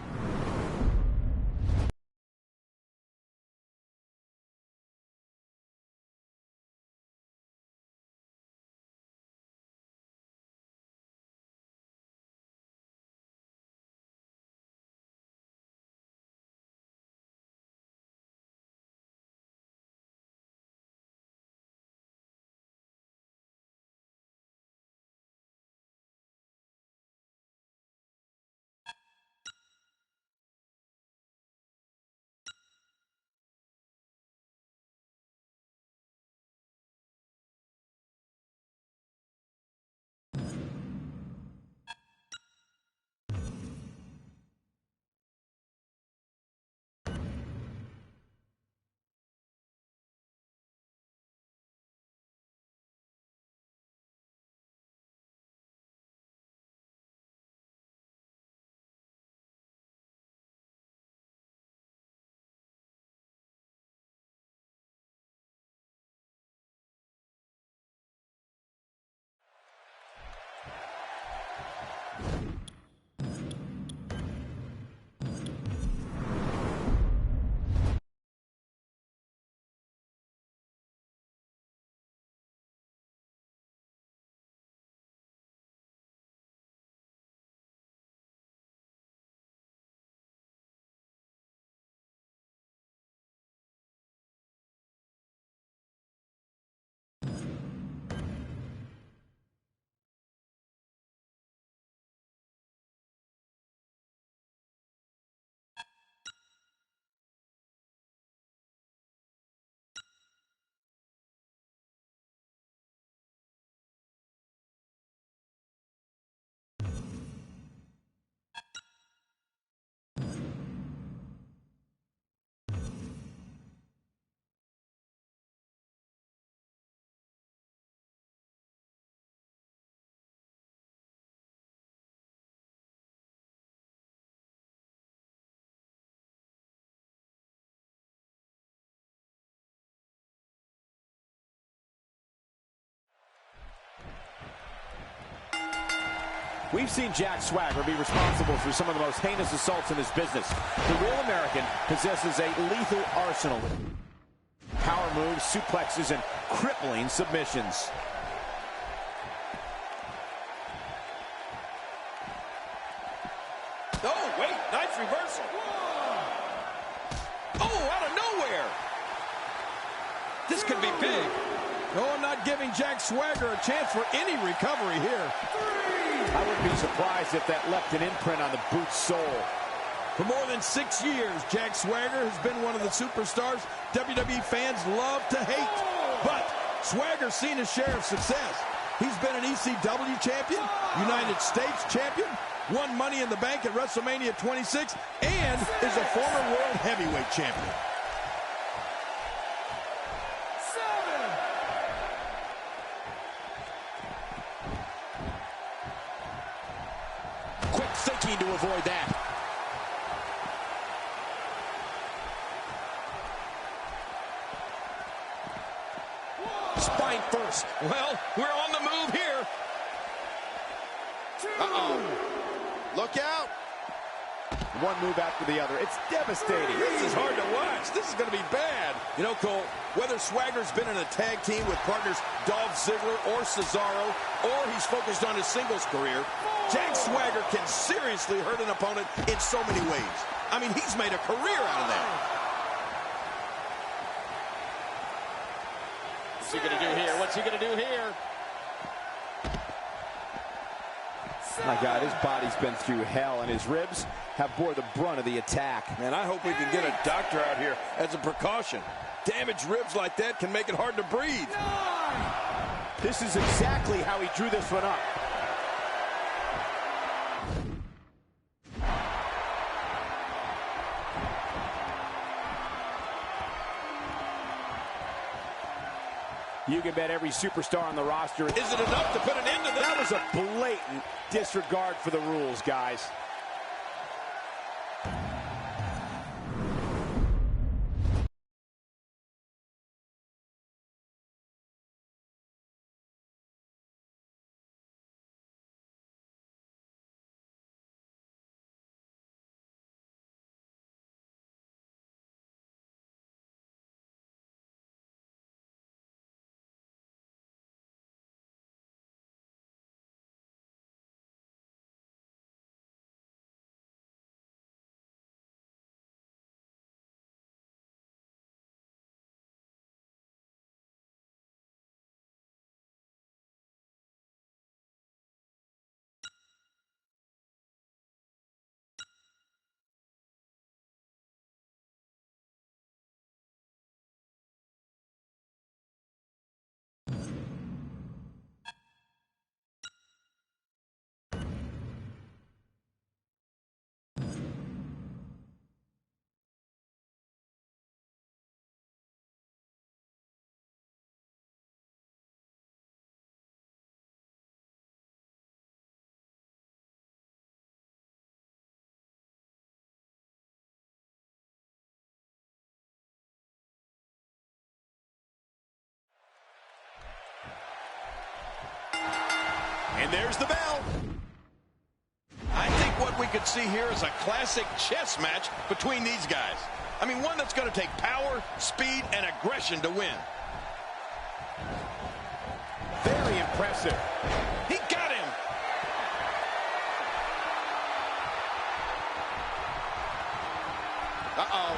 We've seen Jack Swagger be responsible for some of the most heinous assaults in his business. The real American possesses a lethal arsenal. Power moves, suplexes, and crippling submissions. Oh, wait, nice reversal. Oh, out of nowhere. This could be big. Oh, I'm not giving Jack Swagger a chance for any recovery here. I wouldn't be surprised if that left an imprint on the boot's sole. For more than 6 years, Jack Swagger has been one of the superstars WWE fans love to hate. But Swagger's seen his share of success. He's been an ECW champion, United States champion, won Money in the Bank at WrestleMania 26, and is a former World Heavyweight champion. Quick thinking to avoid that. Spine first. Well, we're on the move here. Uh-oh. Look out. One move after the other. It's devastating. This is hard to watch. This is going to be bad. You know, Cole, whether Swagger's been in a tag team with partners Dolph Ziggler or Cesaro, or he's focused on his singles career, Jack Swagger can seriously hurt an opponent in so many ways. I mean, he's made a career out of that. What's he going to do here? What's he going to do here? My God, his body's been through hell, and his ribs have bore the brunt of the attack. Man, I hope we can get a doctor out here as a precaution. Damaged ribs like that can make it hard to breathe. This is exactly how he drew this one up. You can bet every superstar on the roster. Is it enough to put an end to this? That was a blatant disregard for the rules, guys. And there's the bell. I think what we could see here is a classic chess match between these guys. I mean, one that's going to take power, speed, and aggression to win. Very impressive. He got him. Uh-oh.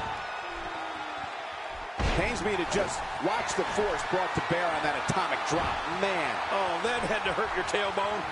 Pains me to just watch the force brought to bear on that atomic drop. Man. Oh, that had to hurt your tailbone.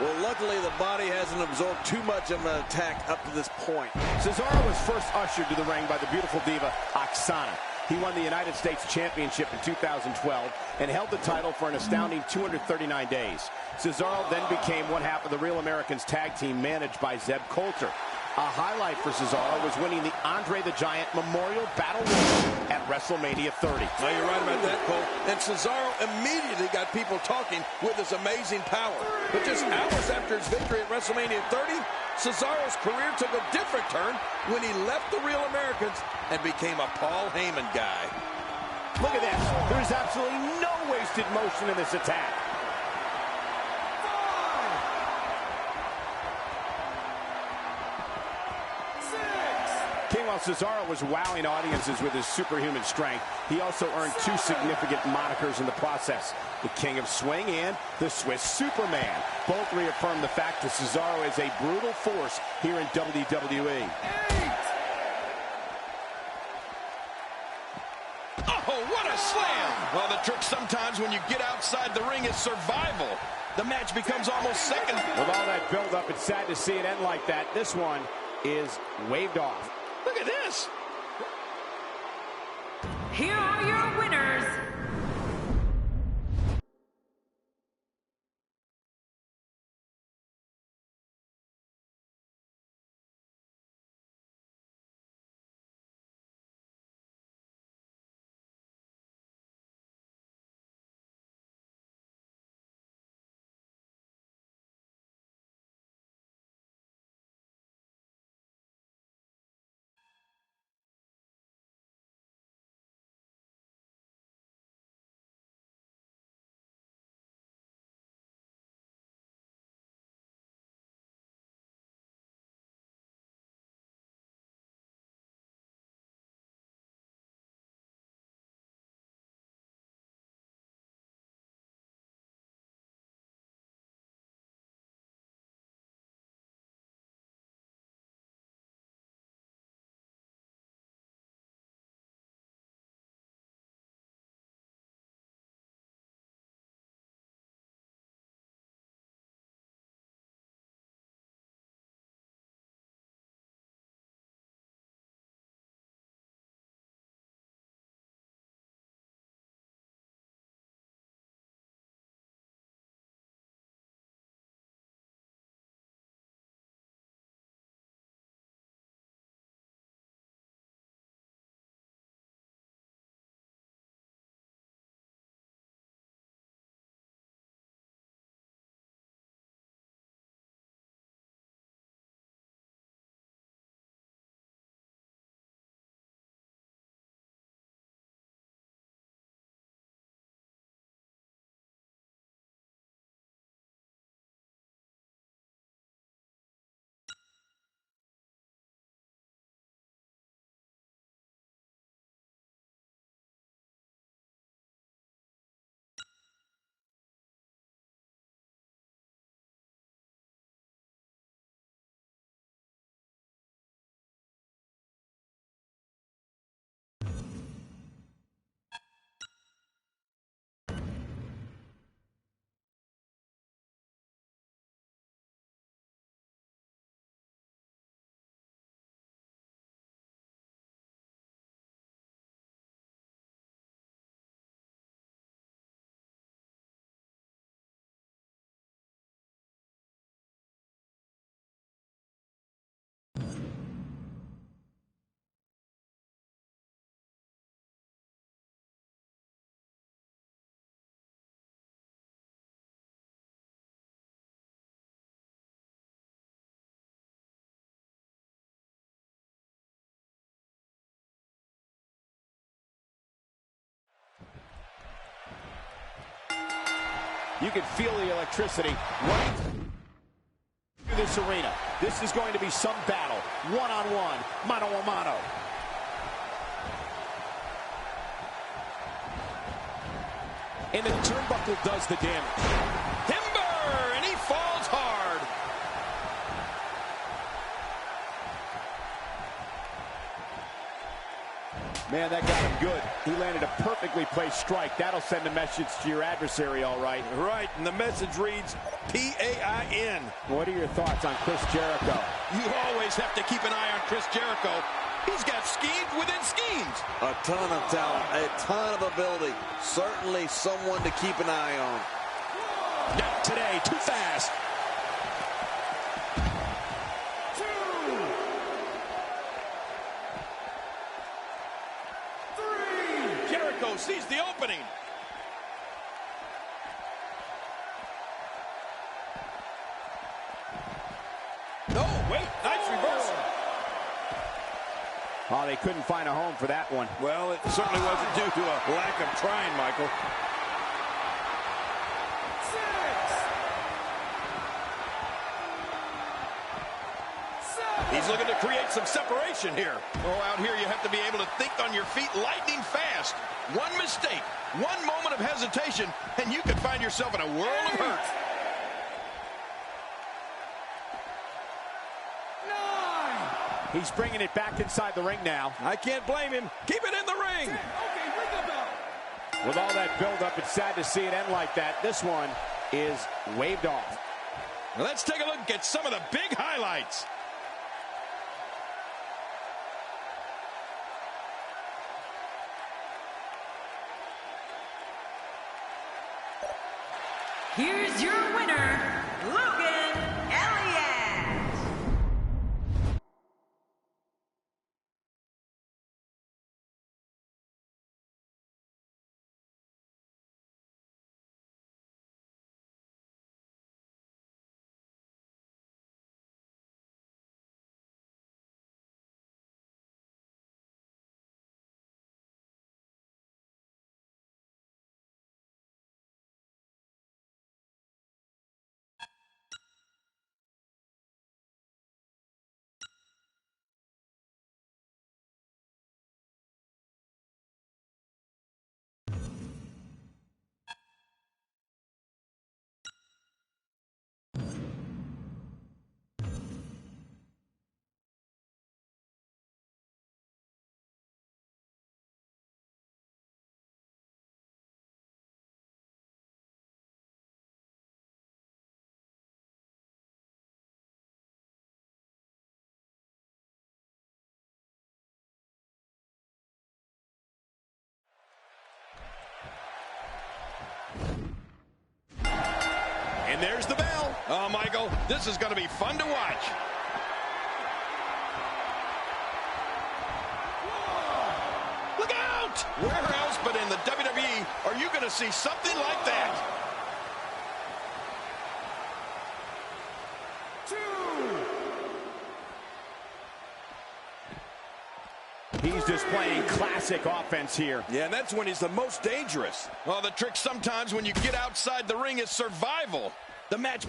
Well, luckily the body hasn't absorbed too much of an attack up to this point. Cesaro was first ushered to the ring by the beautiful diva, Oksana. He won the United States Championship in 2012 and held the title for an astounding 239 days. Cesaro then became one half of the Real Americans tag team managed by Zeb Coulter. A highlight for Cesaro was winning the Andre the Giant Memorial Battle Royal at WrestleMania 30. No, you're right about that, Cole. And Cesaro immediately got people talking with his amazing power. But just hours after his victory at WrestleMania 30, Cesaro's career took a different turn when he left the Real Americans and became a Paul Heyman guy. Look at this. There's absolutely no wasted motion in this attack. King, while Cesaro was wowing audiences with his superhuman strength, he also earned two significant monikers in the process. The King of Swing and the Swiss Superman. Both reaffirm the fact that Cesaro is a brutal force here in WWE. Oh, what a slam! Well, the trick sometimes when you get outside the ring is survival. The match becomes almost second. With all that build-up, it's sad to see it end like that. This one is waved off. Look at this. Here are your winners, You can feel the electricity running through this arena. This is going to be some battle. One-on-one, mano-a-mano. And the turnbuckle does the damage. Timber, and he falls hard. Man, that got him good. He landed a perfectly placed strike. That'll send a message to your adversary, all right. Right, and the message reads P-A-I-N. What are your thoughts on Chris Jericho? You always have to keep an eye on Chris Jericho. He's got schemes within schemes. A ton of talent, a ton of ability. Certainly someone to keep an eye on. Not today, too fast. Jericho sees the opening. No, wait, nice reversal. Oh, they couldn't find a home for that one. Well, it certainly wasn't due to a lack of trying, Michael. He's looking to create some separation here. Oh, out here you have to be able to think on your feet lightning fast. One mistake, one moment of hesitation, and you can find yourself in a world of hurt. He's bringing it back inside the ring now. I can't blame him. Keep it in the ring. With all that buildup, it's sad to see it end like that. This one is waved off. Let's take a look at some of the big highlights. Here's your winner, Logan Elliott. And there's the bell. Oh, Michael, this is going to be fun to watch. Look out! Where else but in the WWE are you going to see something like that? He's displaying classic offense here. Yeah, and that's when he's the most dangerous. Well, the trick sometimes when you get outside the ring is survival. The match...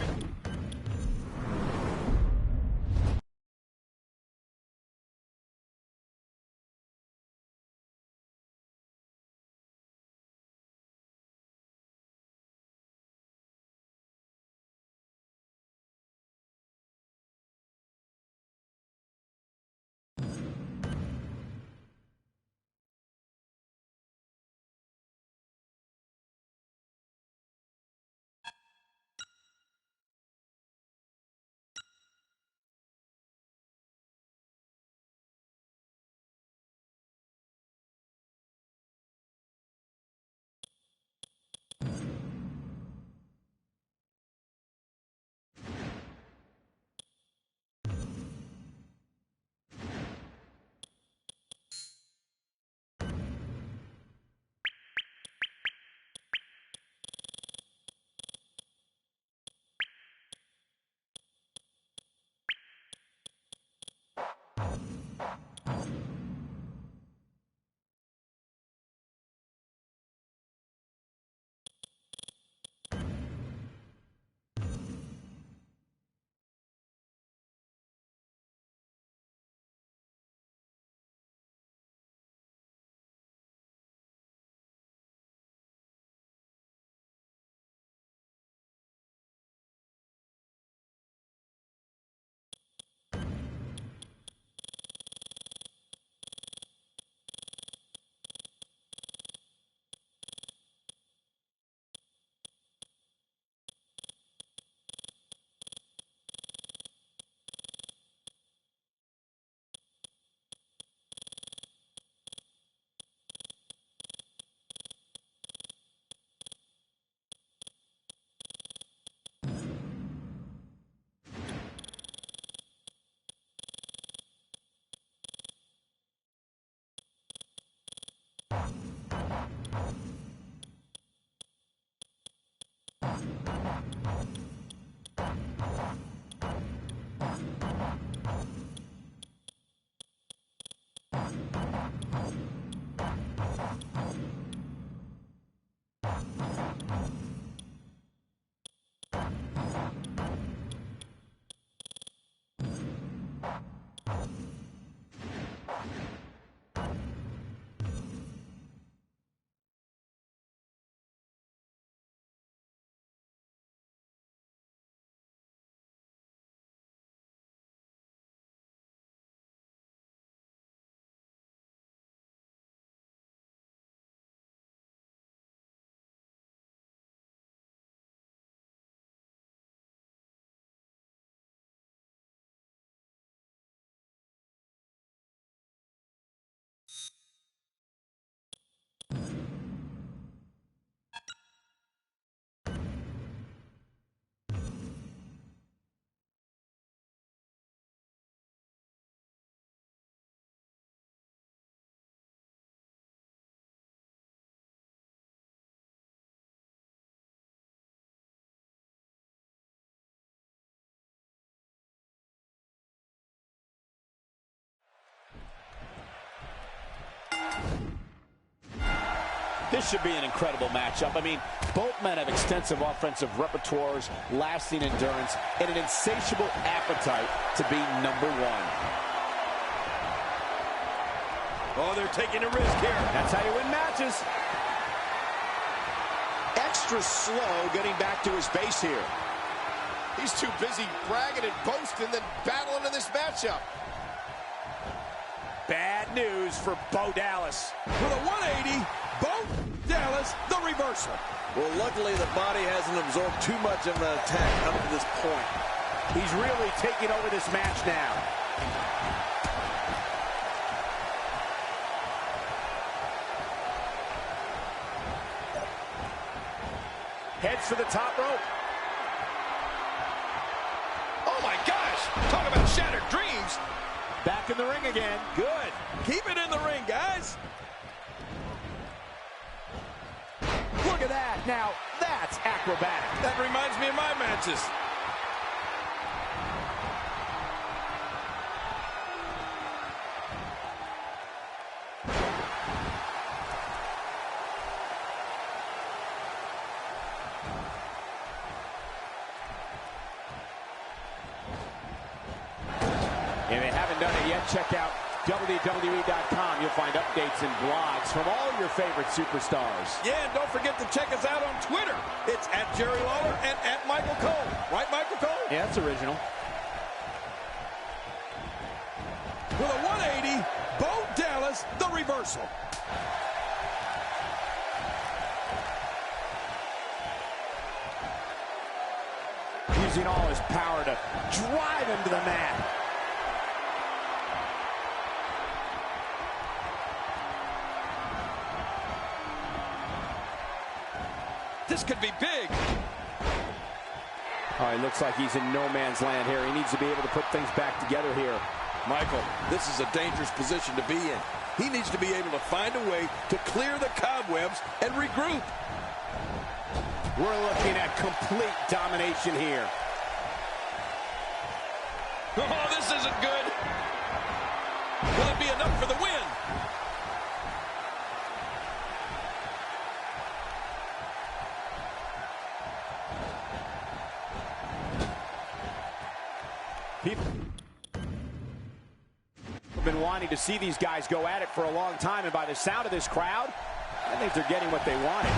This should be an incredible matchup. I mean, both men have extensive offensive repertoires, lasting endurance, and an insatiable appetite to be number one. Oh, they're taking a risk here. That's how you win matches. Extra slow getting back to his base here. He's too busy bragging and boasting than battling in this matchup. Bad news for Bo Dallas. With a 180, Bo Dallas, the reversal. Well, luckily the body hasn't absorbed too much of an attack up to this point. He's really taking over this match now. Heads for the top rope. Oh my gosh! Talk about shattered dreams. Back in the ring again. Good. Keep it in the ring, guys. Look at that. Now, that's acrobatic. That reminds me of my matches. If you haven't done it yet, check out WWE.com. You'll find updates and blogs from all your favorite superstars. Yeah, and don't forget to check us out on Twitter. It's at Jerry Lawler and at Michael Cole. Right, Michael Cole? Yeah, that's original. With a 180, Bo Dallas, the reversal. Using all his power to drive him to the mat. This could be big. Oh, he looks like he's in no man's land here. He needs to be able to put things back together here. Michael, this is a dangerous position to be in. He needs to be able to find a way to clear the cobwebs and regroup. We're looking at complete domination here. Oh, this isn't good. Will it be enough for the win? People have been wanting to see these guys go at it for a long time, and by the sound of this crowd, I think they're getting what they wanted.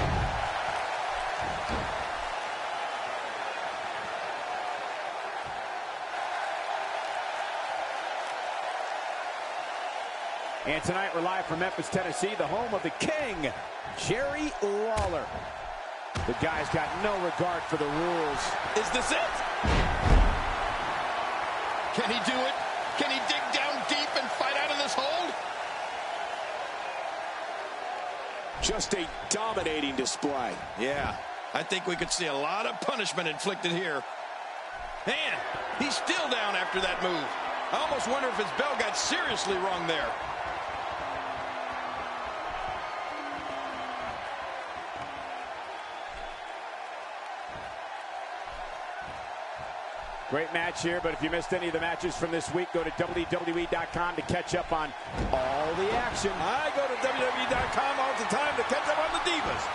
And tonight we're live from Memphis, Tennessee, the home of the King, Jerry Lawler. The guy's got no regard for the rules. Is this it? Can he do it? Can he dig down deep and fight out of this hold? Just a dominating display. Yeah, I think we could see a lot of punishment inflicted here. And he's still down after that move. I almost wonder if his bell got seriously wrong there. Great match here, but if you missed any of the matches from this week, go to WWE.com to catch up on all the action. I go to WWE.com all the time to catch up on the Divas.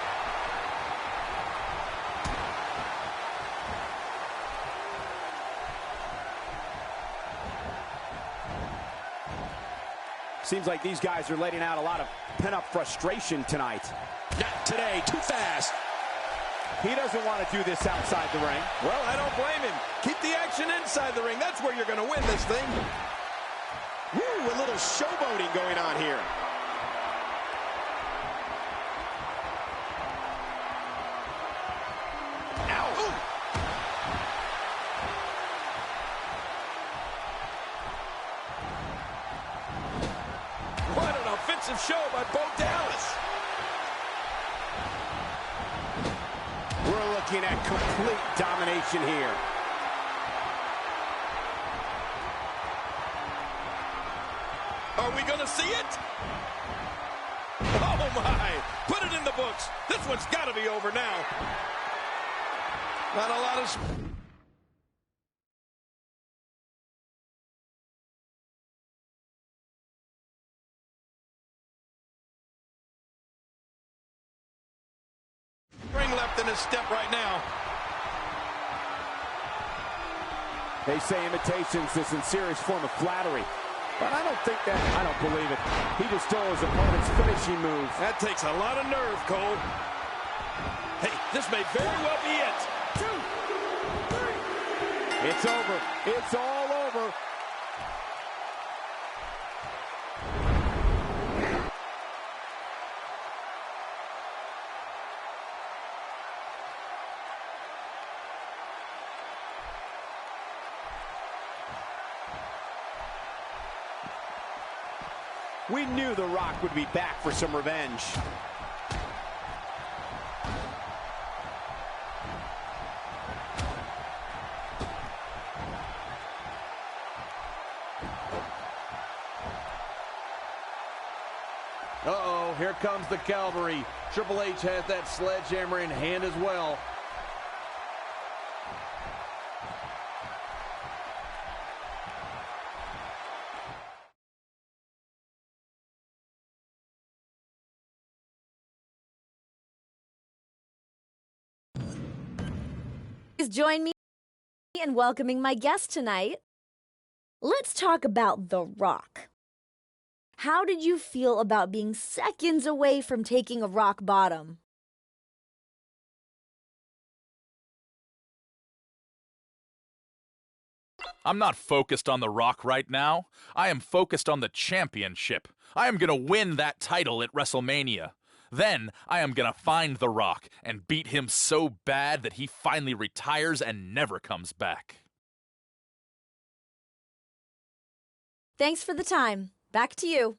Seems like these guys are letting out a lot of pent-up frustration tonight. Not today, too fast. He doesn't want to do this outside the ring. Well, I don't blame him. Keep the action inside the ring. That's where you're going to win this thing. Woo, a little showboating going on here. Ow. Ooh. What an offensive show by Bo Dallas. We're looking at complete domination here. Are we going to see it? Oh, my. Put it in the books. This one's got to be over now. Not a lot of... his step right now. They say imitation's the sincerest form of flattery. But I don't think that. I don't believe it. He just stole his opponent's finishing move. That takes a lot of nerve, Cole. Hey, this may very well be it. 2, 3. It's over. It's all over. We knew The Rock would be back for some revenge. Uh-oh, here comes the cavalry. Triple H has that sledgehammer in hand as well. Please join me in welcoming my guest tonight. Let's talk about The Rock. How did you feel about being seconds away from taking a rock bottom? I'm not focused on The Rock right now. I am focused on the championship. I am going to win that title at WrestleMania. Then I am going to find The Rock and beat him so bad that he finally retires and never comes back. Thanks for the time. Back to you.